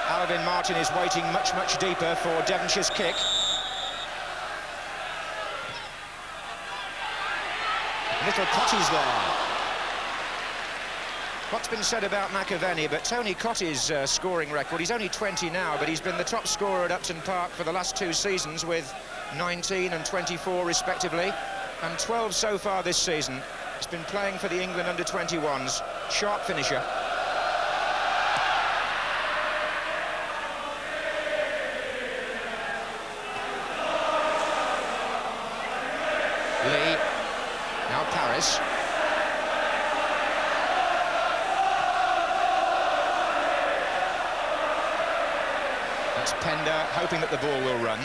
Alvin Martin is waiting much, much deeper for Devonshire's kick. Little Cotty's there. What's been said about McAvenny, but Tony Cotty's scoring record, he's only 20 now, but he's been the top scorer at Upton Park for the last 2 seasons with 19 and 24 respectively, and 12 so far this season. He's been playing for the England under-21s. Sharp finisher. Lee. Now Paris. That's Pender, hoping that the ball will run.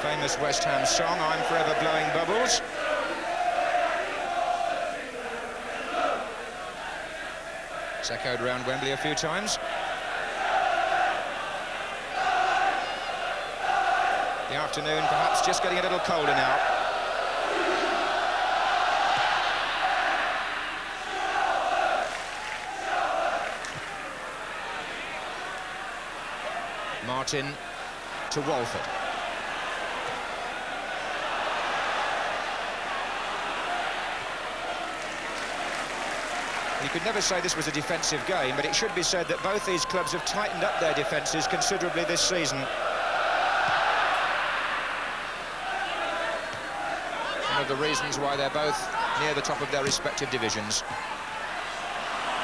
Famous West Ham song, I'm Forever Blowing Bubbles. It's echoed around Wembley a few times. The afternoon perhaps just getting a little colder now. Martin to Walford. You could never say this was a defensive game, but it should be said that both these clubs have tightened up their defences considerably this season. One of the reasons why they're both near the top of their respective divisions.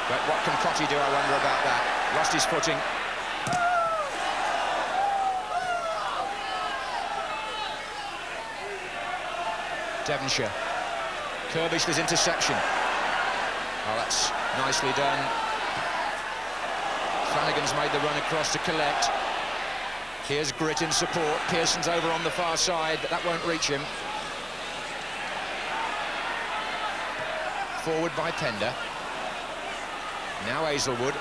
But what can Cotty do, I wonder about that. Lost his footing. Devonshire. Kirbishley's interception. Oh, that's nicely done. Flanagan's made the run across to collect. Here's Grit in support. Pearson's over on the far side, but that won't reach him. Forward by Pender. Now Hazelwood.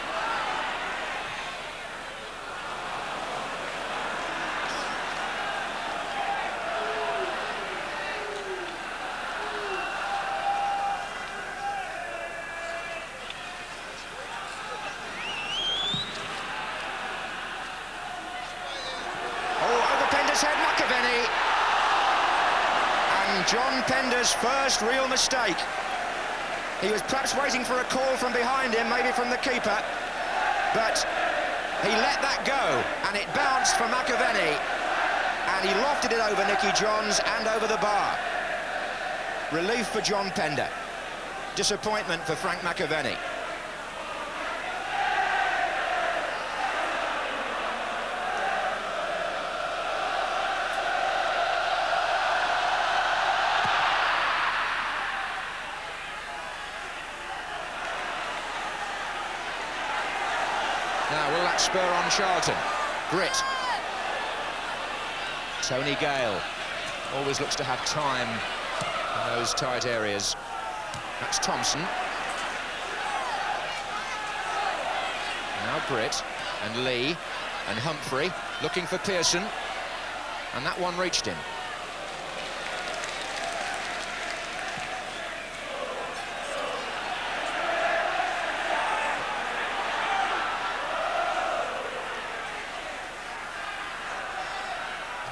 John Pender's first real mistake. He was perhaps waiting for a call from behind him, maybe from the keeper, but he let that go, and it bounced for McAvenny, and he lofted it over Nicky Johns and over the bar. Relief for John Pender. Disappointment for Frank McAvenny. Now, will that spur on Charlton? Grit. Tony Gale always looks to have time in those tight areas. That's Thompson. Now Grit and Lee and Humphrey looking for Pearson, and that one reached him.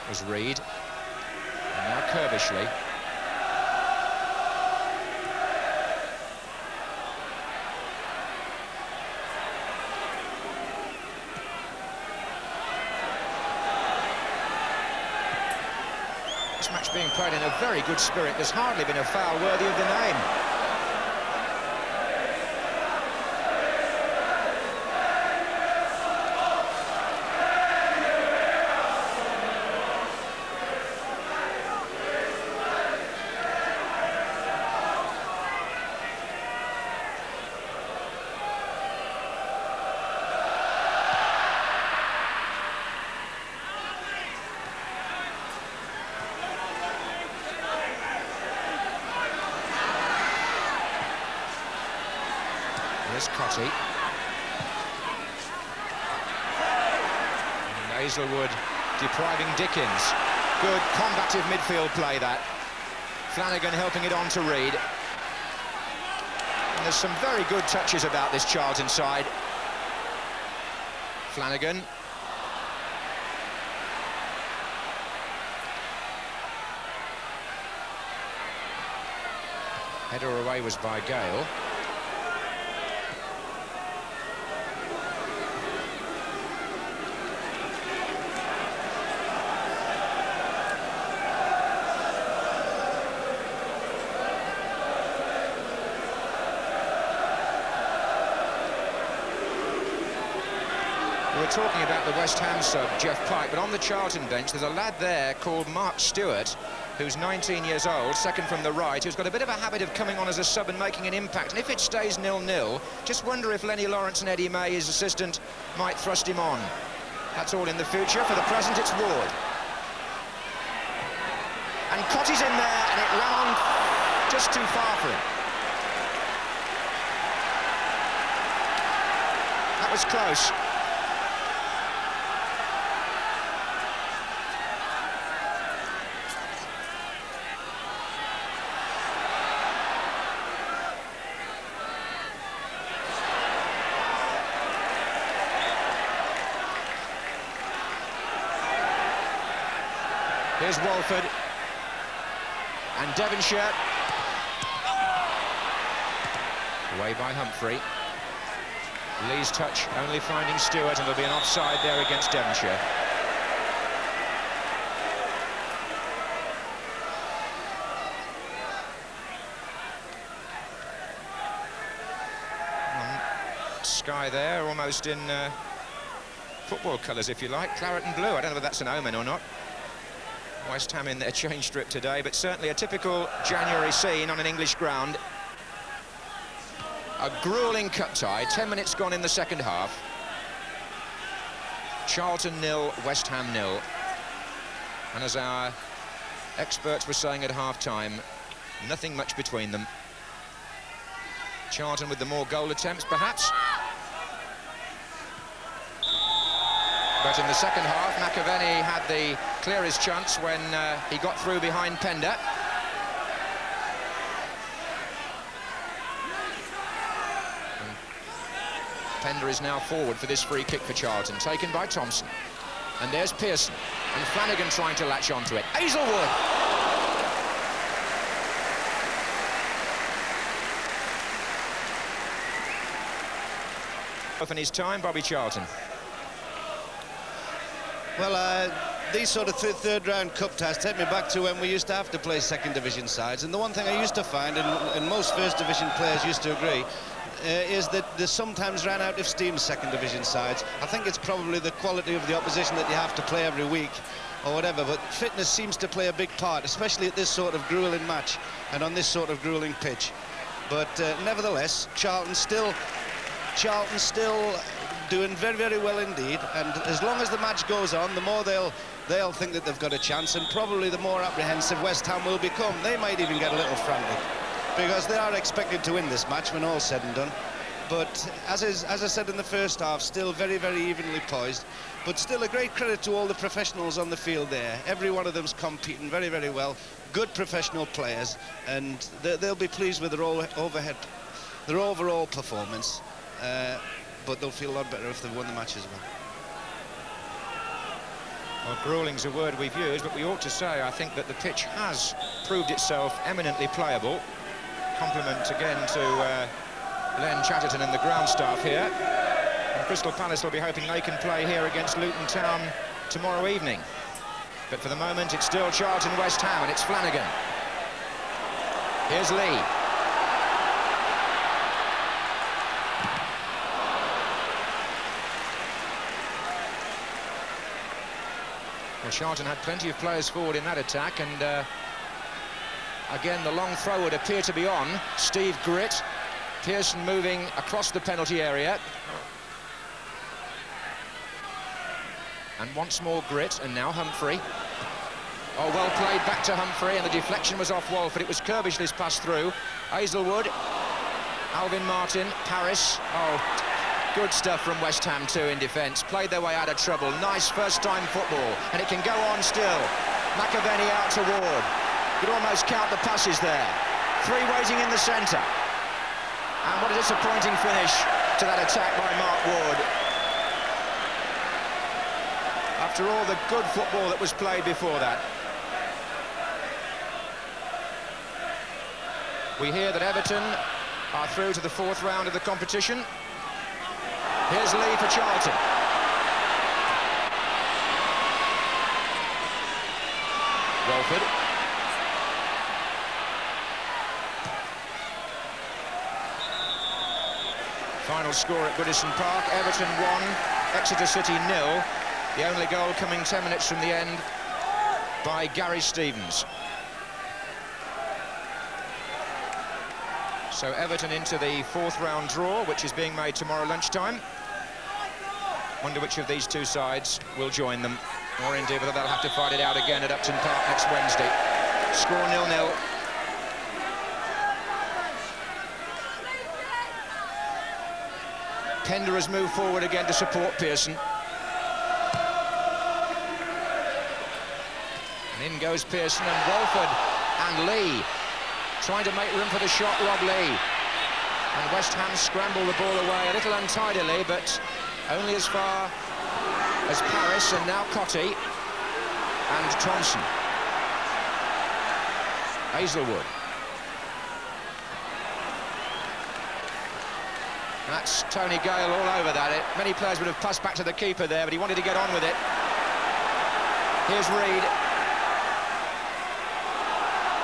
Was Reed, and now Kirbishley. This match being played in a very good spirit. There's hardly been a foul worthy of the name. Here's Cotty. And Hazelwood depriving Dickens. Good combative midfield play, that. Flanagan helping it on to Reed. And there's some very good touches about this Charlton side. Flanagan. Header away was by Gale. We were talking about the West Ham sub, Jeff Pike, but on the Charlton bench there's a lad there called Mark Stewart, who's 19 years old, second from the right, who's got a bit of a habit of coming on as a sub and making an impact. And if it stays 0-0, just wonder if Lenny Lawrence and Eddie May, his assistant, might thrust him on. That's all in the future. For the present, it's Ward. And Cotty's in there, and it ran on just too far for him. That was close. Here's Walford, and Devonshire. Away by Humphrey. Lee's touch only finding Stewart, and there'll be an offside there against Devonshire. Sky there, almost in football colours, if you like, claret and blue. I don't know whether that's an omen or not. West Ham in their change strip today, but certainly a typical January scene on an English ground. A gruelling cut tie, 10 minutes gone in the second half. Charlton 0, West Ham 0. And as our experts were saying at half-time, nothing much between them. Charlton with the more goal attempts, perhaps. But in the second half, McAvenny had the clearest chance when he got through behind Pender. And Pender is now forward for this free kick for Charlton, taken by Thompson. And there's Pearson, and Flanagan trying to latch onto it. Hazelwood! In his time, Bobby Charlton. Well, these sort of third-round cup ties take me back to when we used to have to play second division sides, and the one thing I used to find, and most first division players used to agree, is that they sometimes ran out of steam second division sides. I think it's probably the quality of the opposition that you have to play every week or whatever, but fitness seems to play a big part, especially at this sort of gruelling match and on this sort of gruelling pitch. But nevertheless, Charlton still doing very, very well indeed, and as long as the match goes on, the more they'll think that they've got a chance, and probably the more apprehensive West Ham will become. They might even get a little frantic, because they are expected to win this match when all's said and done. But as I said in the first half, still very, very evenly poised, but still a great credit to all the professionals on the field there. Every one of them's competing very, very well. Good professional players, and they'll be pleased with their overall performance. But they'll feel a lot better if they've won the match as well. Well, gruelling's a word we've used, but we ought to say, I think, that the pitch has proved itself eminently playable. Compliment again to Len Chatterton and the ground staff here. And Crystal Palace will be hoping they can play here against Luton Town tomorrow evening. But for the moment, it's still Charlton West Ham, and it's Flanagan. Here's Lee. Well, Charlton had plenty of players forward in that attack, and again, the long throw would appear to be on. Steve Gritt. Pearson moving across the penalty area. And once more Gritt, and now Humphrey. Oh, well played back to Humphrey, and the deflection was off Walford. It was Kirbishley's pass through. Hazelwood, Alvin Martin, Paris. Oh, good stuff from West Ham too in defence. Played their way out of trouble. Nice first-time football, and it can go on still. McAvenny out to Ward. Could almost count the passes there. Three waiting in the centre. And what a disappointing finish to that attack by Mark Ward. After all the good football that was played before that. We hear that Everton are through to the fourth round of the competition. Here's Lee for Charlton. Walford. Final score at Goodison Park, Everton 1, Exeter City 0. The only goal coming 10 minutes from the end by Gary Stevens. So Everton into the fourth round draw, which is being made tomorrow lunchtime. Wonder which of these two sides will join them, or indeed whether they'll have to fight it out again at Upton Park next Wednesday. Score 0-0. Pender has moved forward again to support Pearson. And in goes Pearson, and Walford and Lee trying to make room for the shot, Rob Lee. And West Ham scramble the ball away a little untidily, but only as far as Paris, and now Cotty and Thompson. Hazelwood. That's Tony Gale all over that. Many players would have passed back to the keeper there, but he wanted to get on with it. Here's Reid.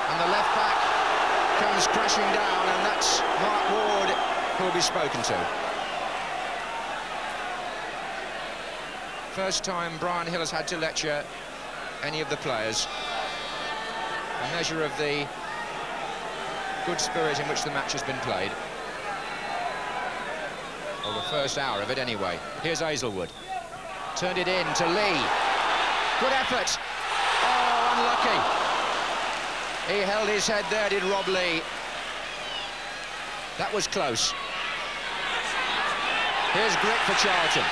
And the left back comes crashing down, and that's Mark Ward who will be spoken to. First time Brian Hill has had to lecture any of the players. A measure of the good spirit in which the match has been played. Well, the first hour of it anyway. Here's Hazelwood. Turned it in to Lee. Good effort. Oh, unlucky. He held his head there, did Rob Lee. That was close. Here's Grit for Charlton.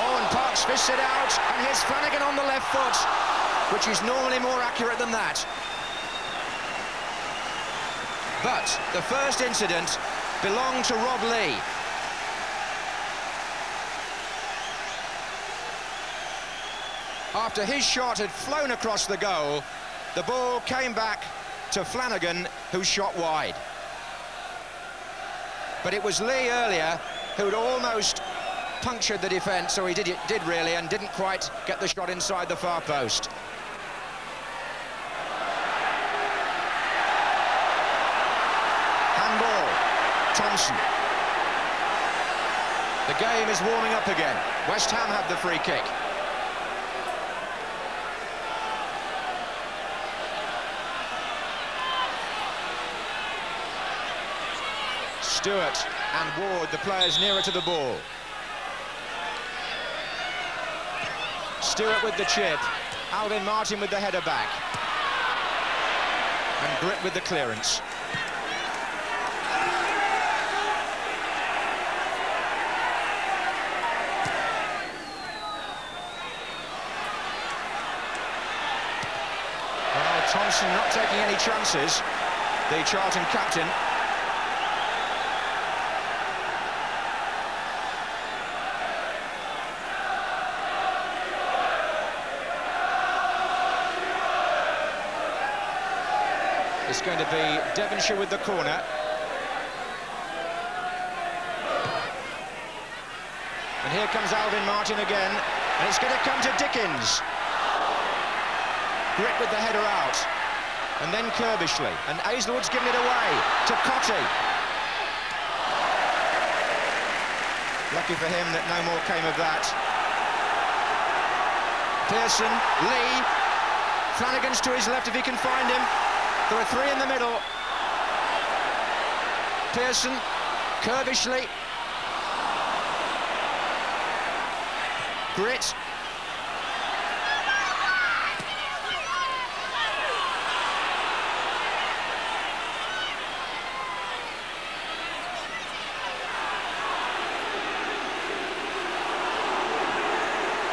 Oh, and Parks fished it out, and here's Flanagan on the left foot, which is normally more accurate than that. But the first incident belonged to Rob Lee. After his shot had flown across the goal, the ball came back to Flanagan, who shot wide. But it was Lee earlier who'd almost punctured the defence, or he did really, and didn't quite get the shot inside the far post. Handball, Thompson. The game is warming up again. West Ham have the free kick. Stewart and Ward, the players nearer to the ball. Stewart with the chip, Alvin Martin with the header back, and Grit with the clearance. Well, Thompson not taking any chances, the Charlton captain. It's going to be Devonshire with the corner. And here comes Alvin Martin again, and it's going to come to Dickens. Grit with the header out, and then Kirbishley, and Hazelwood's given it away to Cotty. Lucky for him that no more came of that. Pearson, Lee, Flanagan's to his left if he can find him. There are three in the middle. Pearson, Kirbishley, Grit.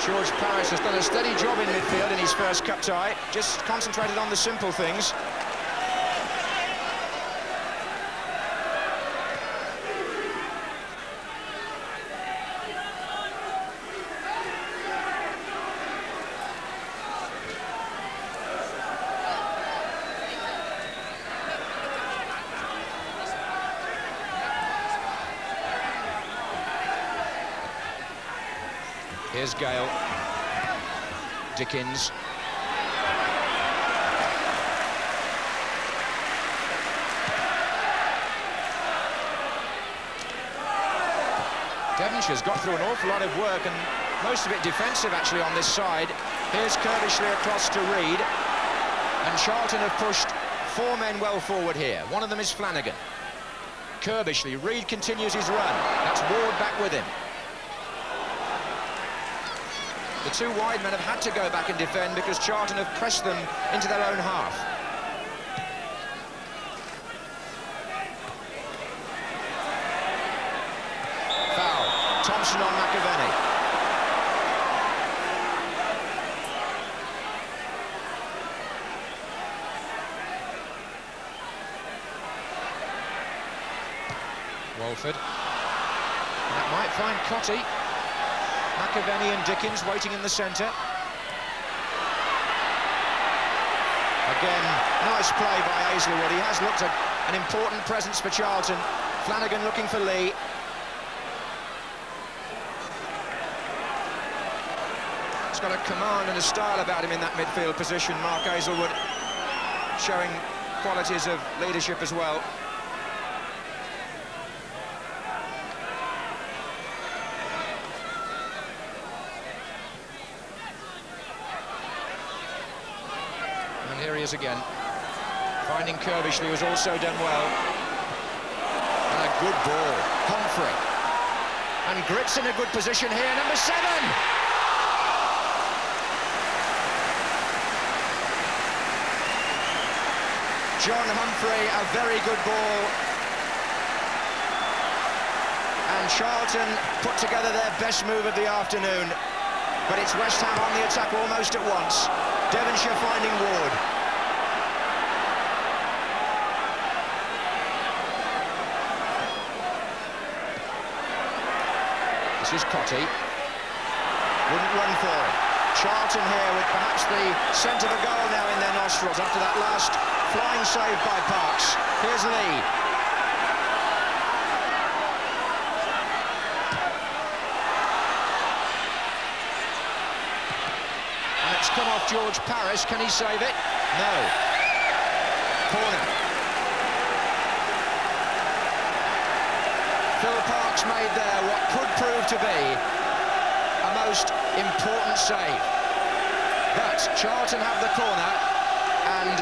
George Parris has done a steady job in midfield in his first cup tie, just concentrated on the simple things. Here's Gale. Dickens. Devonshire's got through an awful lot of work, and most of it defensive actually on this side. Here's Kirbishley across to Reid, and Charlton have pushed four men well forward here. One of them is Flanagan. Kirbishley, Reid continues his run. That's Ward back with him. The two wide men have had to go back and defend because Charlton have pressed them into their own half. Foul. Thompson on McAvenny. Walford. And that might find Cotty. McAvenny and Dickens waiting in the centre. Again, nice play by Hazelwood. He has looked an important presence for Charlton. Flanagan looking for Lee. He's got a command and a style about him in that midfield position, Mark Hazelwood, showing qualities of leadership as well. Here he is again, finding Kirbishley, who's also done well. And a good ball, Humphrey. And Grit's in a good position here, number 7. John Humphrey, a very good ball. And Charlton put together their best move of the afternoon. But it's West Ham on the attack almost at once. Devonshire finding Ward. This is Cotty. Wouldn't run for it. Charlton here with perhaps the scent of a goal now in their nostrils after that last flying save by Parks. Here's Lee. And it's come off George Parris. Can he save it? No. Corner. Phil Parks made there what could prove to be a most important save. But Charlton have the corner, and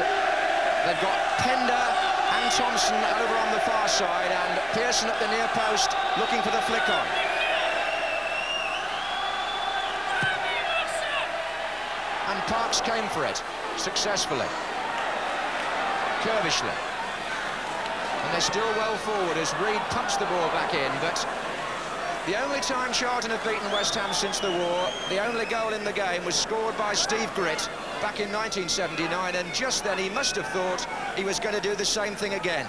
they've got Pender and Thompson over on the far side, and Pearson at the near post looking for the flick on. And Parks came for it successfully. Curvishly. And they're still well forward as Reid pumps the ball back in, but the only time Charlton have beaten West Ham since the war, the only goal in the game was scored by Steve Gritt back in 1979, and just then he must have thought he was going to do the same thing again.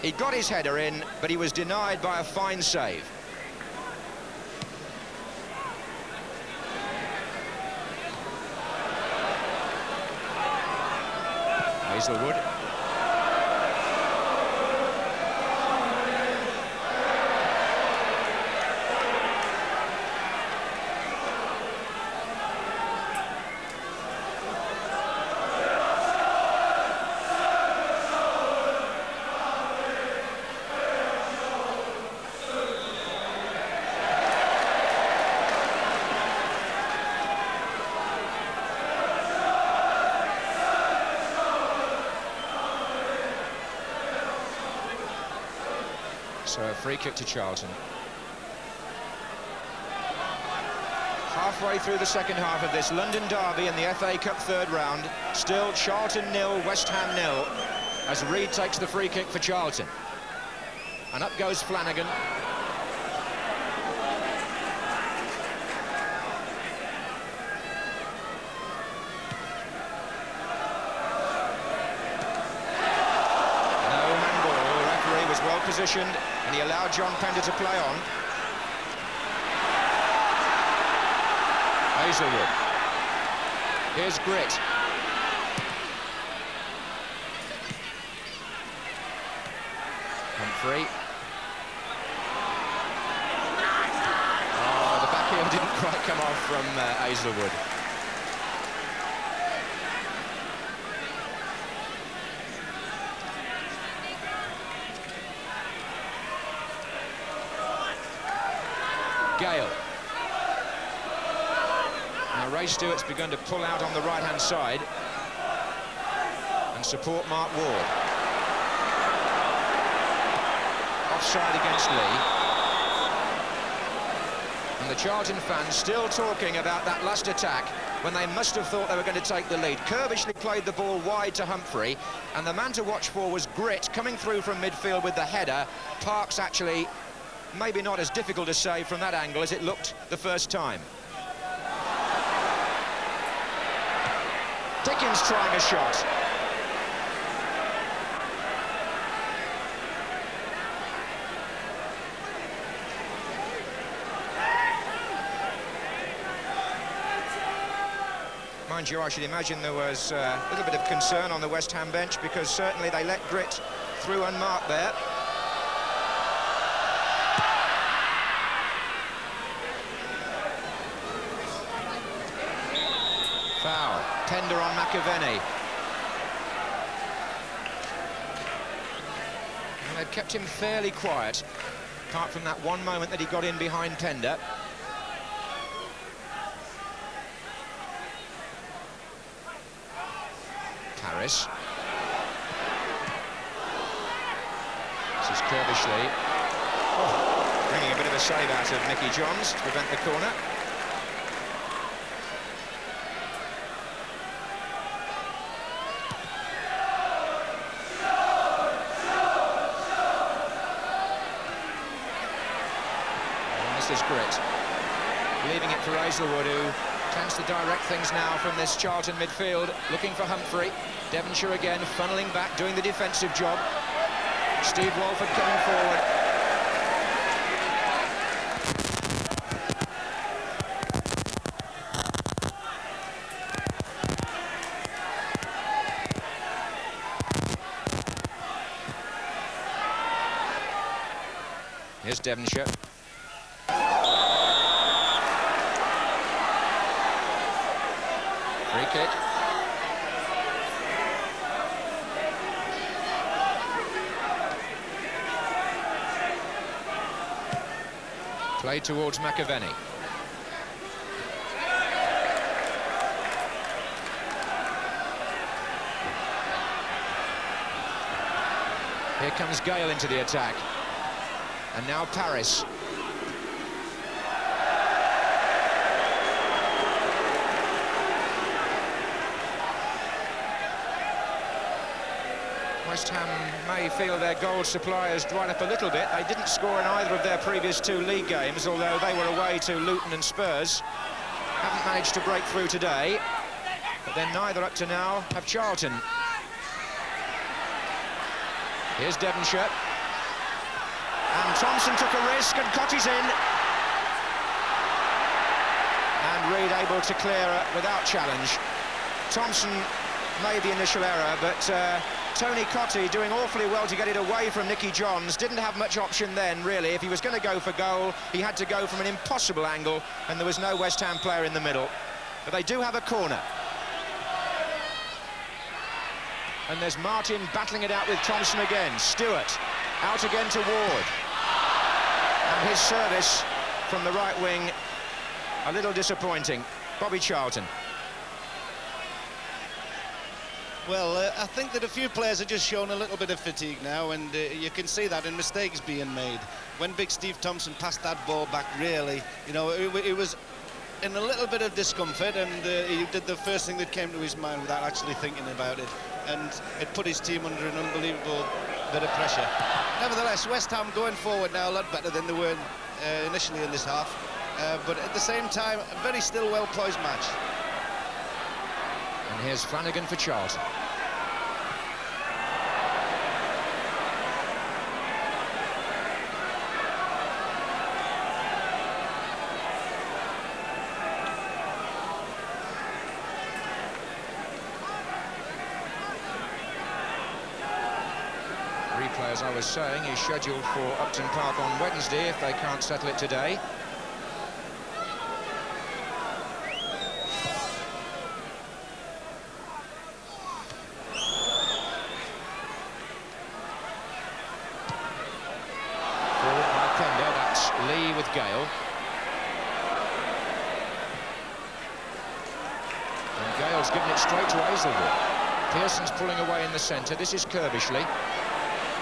He got his header in, but he was denied by a fine save. Hazelwood. So a free kick to Charlton. Halfway through the second half of this London derby in the FA Cup third round, still Charlton 0, West Ham 0, as Reid takes the free kick for Charlton. And up goes Flanagan. Positioned, and he allowed John Pender to play on. Hazelwood. Here's Gritt. Humphrey. Oh, the back heel didn't quite come off from Hazelwood. Gale. Now Ray Stewart's begun to pull out on the right-hand side and support Mark Ward. Offside against Lee. And the Charlton fans still talking about that last attack when they must have thought they were going to take the lead. Curbishley played the ball wide to Humphrey, and the man to watch for was Gritt coming through from midfield with the header. Parks actually maybe not as difficult to save from that angle as it looked the first time. Dickens trying a shot. Mind you, I should imagine there was a little bit of concern on the West Ham bench, because certainly they let Gritt through unmarked there. Foul. Pender on McAvenny. And they've kept him fairly quiet, apart from that one moment that he got in behind Pender. Harris. This is Curbishley. Oh. Bringing a bit of a save out of Nicky Johns to prevent the corner. And this is Grit. Leaving it for Hazelwood, who tends to direct things now from this Charlton midfield, looking for Humphrey. Devonshire again, funneling back, doing the defensive job. Steve Walford coming forward. Here's Devonshire. Free kick. Played towards McAvenny. Here comes Gale into the attack. And now Paris. West Ham may feel their goal supply has dried up a little bit. They didn't score in either of their previous 2 league games, although they were away to Luton and Spurs. Haven't managed to break through today, but then neither up to now have Charlton. Here's Devonshire. And Thompson took a risk, and Cotty's in. And Reid able to clear without challenge. Thompson made the initial error, but Tony Cotty doing awfully well to get it away from Nicky Johns. Didn't have much option then, really. If he was going to go for goal, he had to go from an impossible angle, and there was no West Ham player in the middle. But they do have a corner. And there's Martin battling it out with Thompson again. Stewart out again to Ward. And his service from the right wing, a little disappointing. Bobby Charlton. Well, I think that a few players have just shown a little bit of fatigue now, and you can see that in mistakes being made. When Big Steve Thompson passed that ball back, really, you know, it was in a little bit of discomfort, and he did the first thing that came to his mind without actually thinking about it, and it put his team under an unbelievable bit of pressure. Nevertheless, West Ham going forward now a lot better than they were initially in this half, but at the same time, a very still well-poised match. And here's Flanagan for Charlton. Replay, as I was saying, is scheduled for Upton Park on Wednesday if they can't settle it today. With Gale. And Gale's given it straight to Hazelwood. Pearson's pulling away in the centre. This is Kirbishley.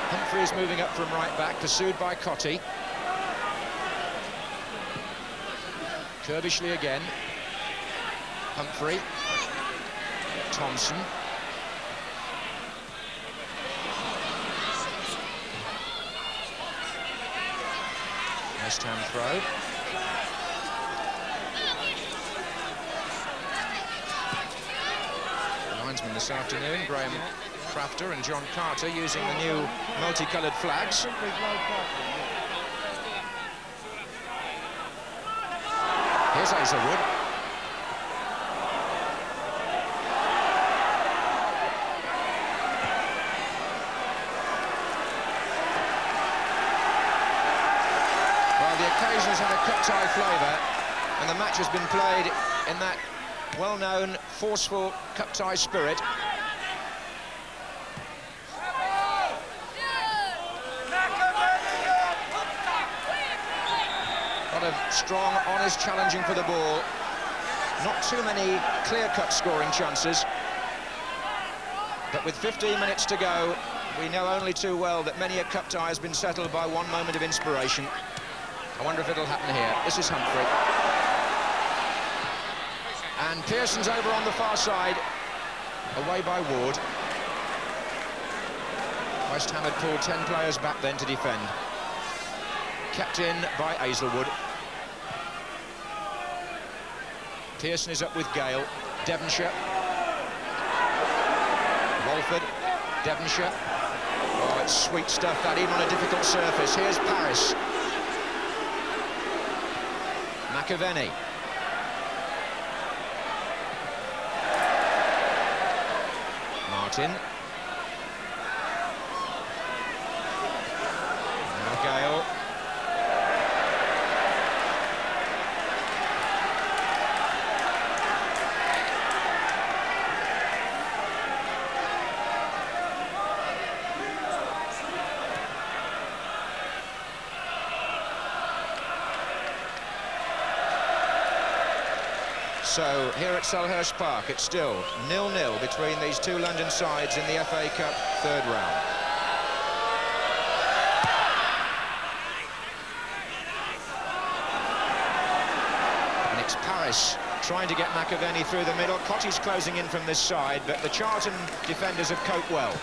Humphrey is moving up from right back, pursued by Cotty. Kirbishley again. Humphrey. Thompson. West Ham throw. The linesman this afternoon, Graham Crafter and John Carter, using the new multicoloured flags. Here's Hazelwood. Occasions had a cup-tie flavour, and the match has been played in that well-known, forceful cup-tie spirit. A lot of strong, honest challenging for the ball. Not too many clear-cut scoring chances. But with 15 minutes to go, we know only too well that many a cup tie has been settled by one moment of inspiration. I wonder if it'll happen here. This is Humphrey. And Pearson's over on the far side, away by Ward. West Ham had pulled 10 players back then to defend. Kept in by Hazelwood. Pearson is up with Gale. Devonshire. Walford. Devonshire. Oh, it's sweet stuff, that, even on a difficult surface. Here's Paris. McAvenny. Martin. Now Gale. So here at Selhurst Park, it's still 0-0 between these two London sides in the FA Cup third round. And it's Paris trying to get McAvenny through the middle. Cotty's closing in from this side, but the Charlton defenders have coped well.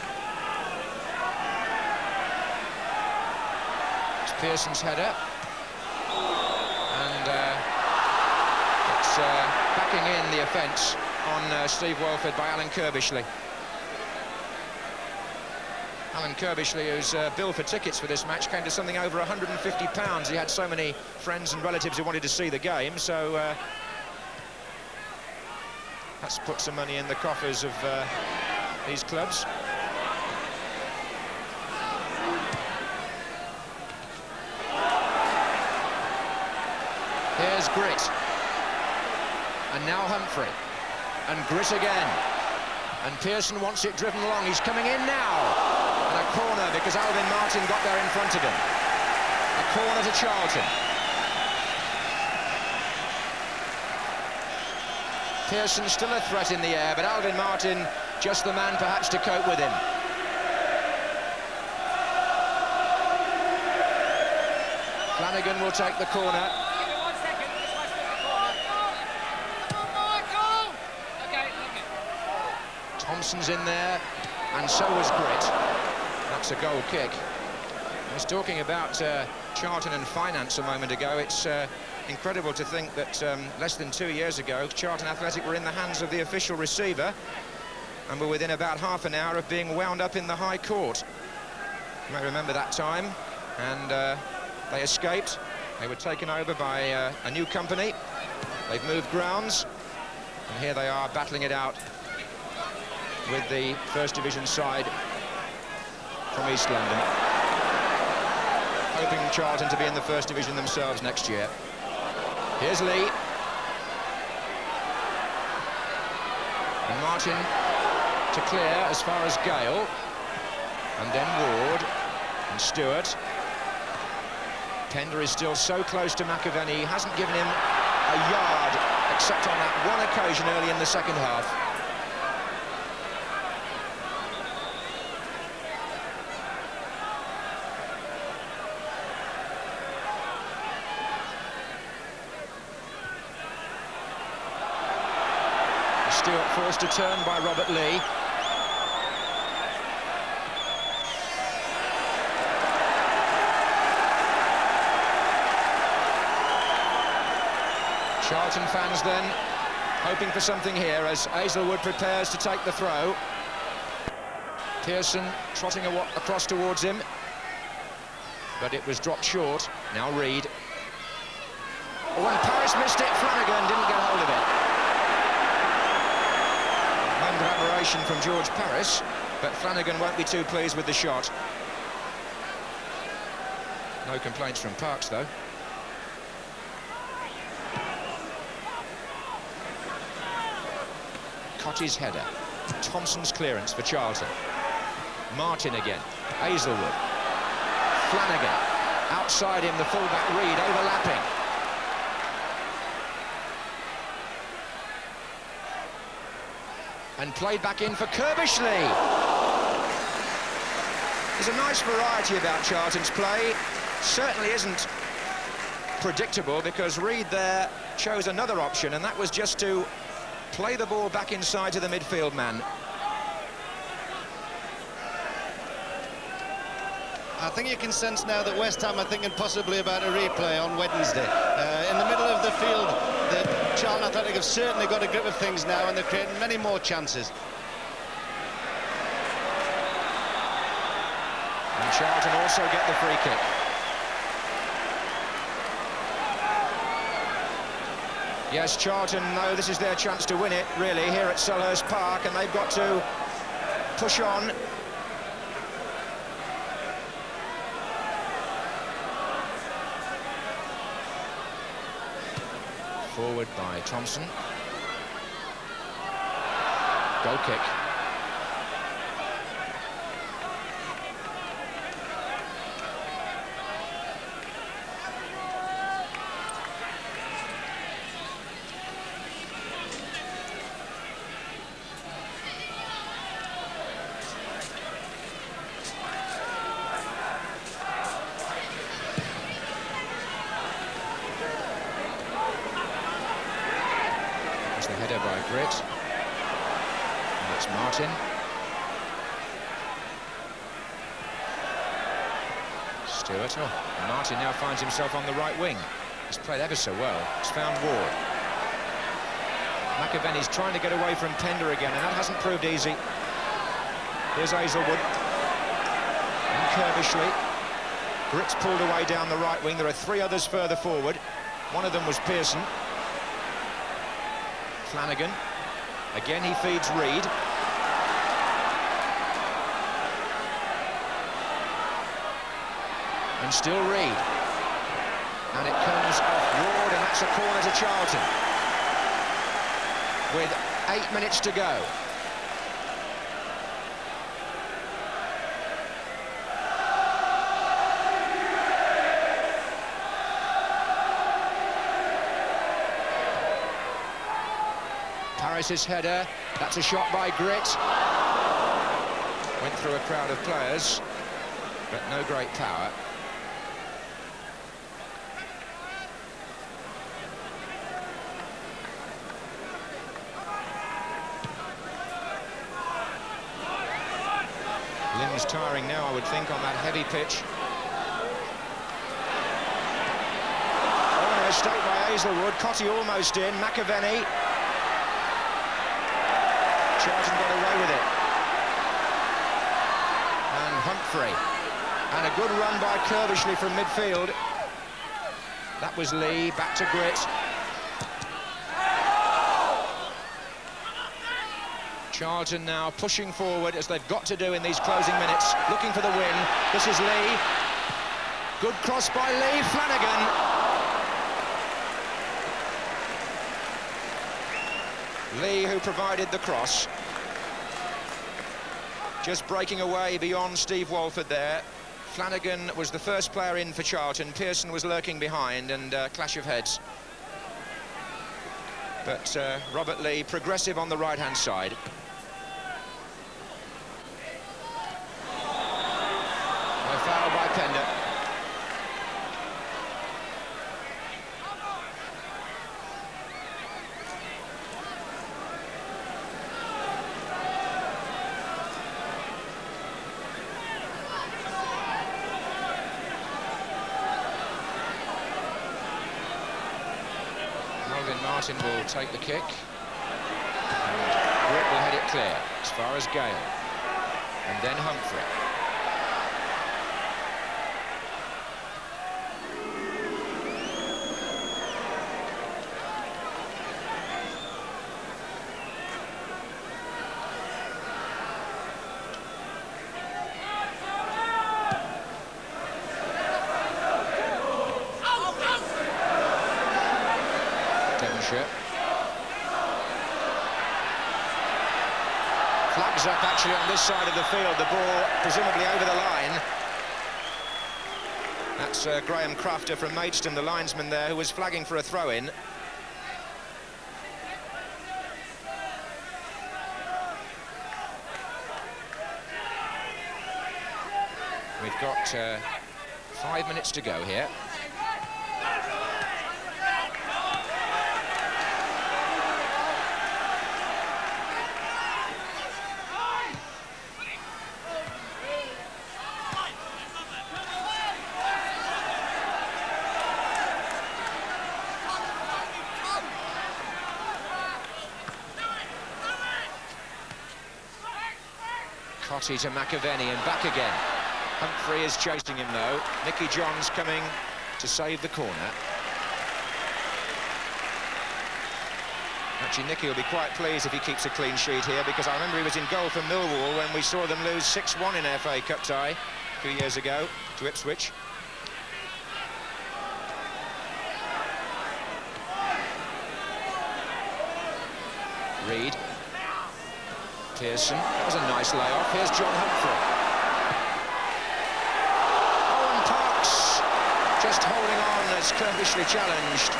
It's Pearson's header. And it's backing in the offence on Steve Walford by Alan Kirbishley. Alan Kirbishley, who's billed for tickets for this match, came to something over £150. He had so many friends and relatives who wanted to see the game, so that's put some money in the coffers of these clubs. Here's Grit. And now Humphrey. And Grit again. And Pearson wants it driven along. He's coming in now. And a corner because Alvin Martin got there in front of him. A corner to Charlton. Pearson still a threat in the air, but Alvin Martin just the man perhaps to cope with him. Flanagan will take the corner. Thompson's in there, and so was Grit. That's a goal kick. I was talking about Charlton and finance a moment ago. It's incredible to think that less than 2 years ago, Charlton Athletic were in the hands of the official receiver and were within about half an hour of being wound up in the High Court. You may remember that time, and they escaped. They were taken over by a new company. They've moved grounds, and here they are battling it out with the First Division side from East London, hoping Charlton to be in the First Division themselves next year. Here's Lee. And Martin to clear as far as Gale. And then Ward and Stewart. Pender is still so close to McAvenny, he hasn't given him a yard except on that one occasion early in the second half. Stewart forced to turn by Robert Lee. Charlton fans then hoping for something here as Hazelwood prepares to take the throw. Pearson trotting across towards him, but it was dropped short. Now Reed. Oh, and Paris missed it. Flanagan didn't get hold of it. Moment of admiration from George Paris, but Flanagan won't be too pleased with the shot. No complaints from Parks, though. Cotty's header. Thompson's clearance for Charlton. Martin again. Hazelwood. Flanagan. Outside him, the fullback Reed overlapping. And played back in for Kirbishley. There's a nice variety about Charlton's play. Certainly isn't predictable, because Reid there chose another option, and that was just to play the ball back inside to the midfield man. I think you can sense now that West Ham are thinking possibly about a replay on Wednesday. In the middle of the field, the Charlton Athletic have certainly got a grip of things now, and they're creating many more chances. And Charlton also get the free kick. Yes, Charlton know this is their chance to win it, really, here at Selhurst Park, and they've got to push on. Forward by Thompson. Goal kick. Header by Britt. And it's Martin. Stewart. Oh, Martin now finds himself on the right wing. He's played ever so well. He's found Ward. McAvenny's trying to get away from Pender again, and that hasn't proved easy. Here's Hazelwood. And Kerbishley. Britt's pulled away down the right wing. There are three others further forward. One of them was Pearson. Flanagan. Again, he feeds Reid. And still Reid. And it comes off Ward, and that's a corner to Charlton. With 8 minutes to go. Harris's header, that's a shot by Grit. Went through a crowd of players, but no great power. Limbs tiring now, I would think, on that heavy pitch. Oh, a mistake by Hazelwood. Cotty almost in. McAvenny. Charlton got away with it. And Humphrey. And a good run by Kerbishley from midfield. That was Lee, back to Grit. Charlton now pushing forward, as they've got to do in these closing minutes, looking for the win. This is Lee. Good cross by Lee. Flanagan. Lee, who provided the cross. Just breaking away beyond Steve Walford there. Flanagan was the first player in for Charlton. Pearson was lurking behind, and clash of heads. But Robert Lee, progressive on the right-hand side. A foul by Pender. Martin will take the kick, and Britt will head it clear as far as Gale, and then Humphrey. Flags up actually on this side of the field, the ball presumably over the line. That's Graham Crafter from Maidstone, the linesman there, who was flagging for a throw-in. We've got 5 minutes to go here. Cotty to McAvenny and back again. Humphrey is chasing him though. Nicky Johns coming to save the corner. Actually, Nicky will be quite pleased if he keeps a clean sheet here, because I remember he was in goal for Millwall when we saw them lose 6-1 in FA Cup tie a few years ago to Ipswich. Reed. Pearson. That was a nice layoff. Here's John Humphrey. Owen Parks just holding on as Kirbishly challenged.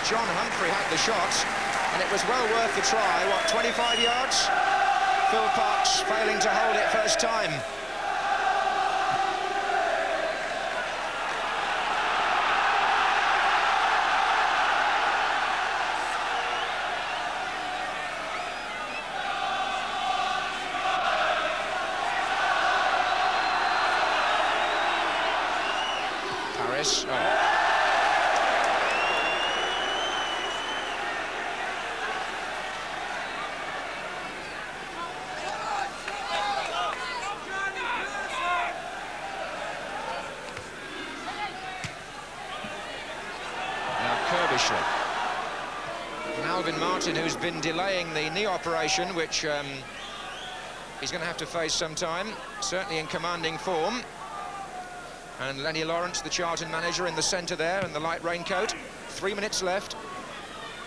John Humphrey had the shot, and it was well worth the try. What, 25 yards? Phil Parks failing to hold it first time. Paris. Oh. Alvin Martin, who's been delaying the knee operation, which he's going to have to face sometime, certainly in commanding form. And Lenny Lawrence, the Charlton manager, in the centre there in the light raincoat. 3 minutes left,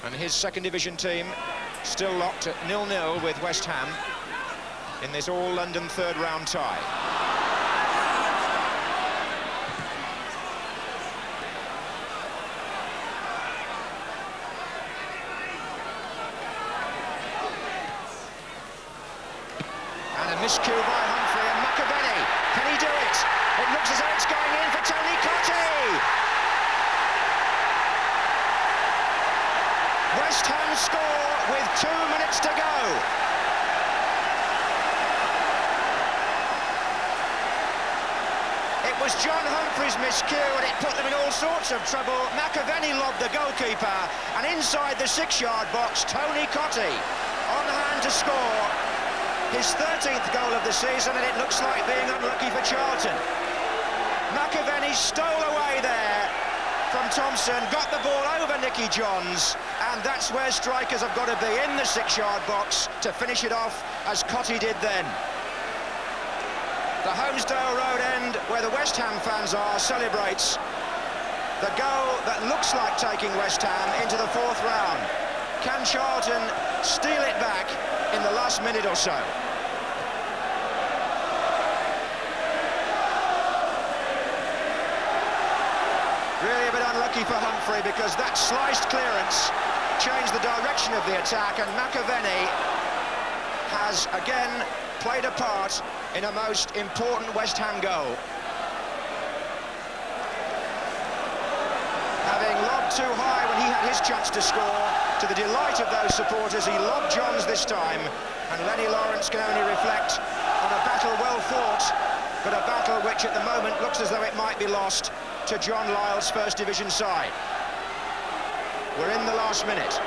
and his second division team still locked at 0-0 with West Ham in this all-London third round tie. Miscue by Humphrey and McAvenny. Can he do it? It looks as though it's going in for Tony Cotty. West Ham score with 2 minutes to go. It was John Humphrey's miscue, and it put them in all sorts of trouble. McAvenny lobbed the goalkeeper, and inside the 6-yard box, Tony Cotty on hand to score. His 13th goal of the season, and it looks like being unlucky for Charlton. McAvenny stole away there from Thompson, got the ball over Nicky Johns, and that's where strikers have got to be, in the 6-yard box, to finish it off, as Cotty did then. The Holmesdale Road end, where the West Ham fans are, celebrates the goal that looks like taking West Ham into the 4th round. Can Charlton steal it back in the last minute or so? Really a bit unlucky for Humphrey, because that sliced clearance changed the direction of the attack, and McAvenny has again played a part in a most important West Ham goal. Having lobbed too high when he had his chance to score, to the delight of those supporters, he lobbed Johns this time, and Lenny Lawrence can only reflect on a battle well fought, but a battle which at the moment looks as though it might be lost to John Lyle's First Division side. We're in the last minute.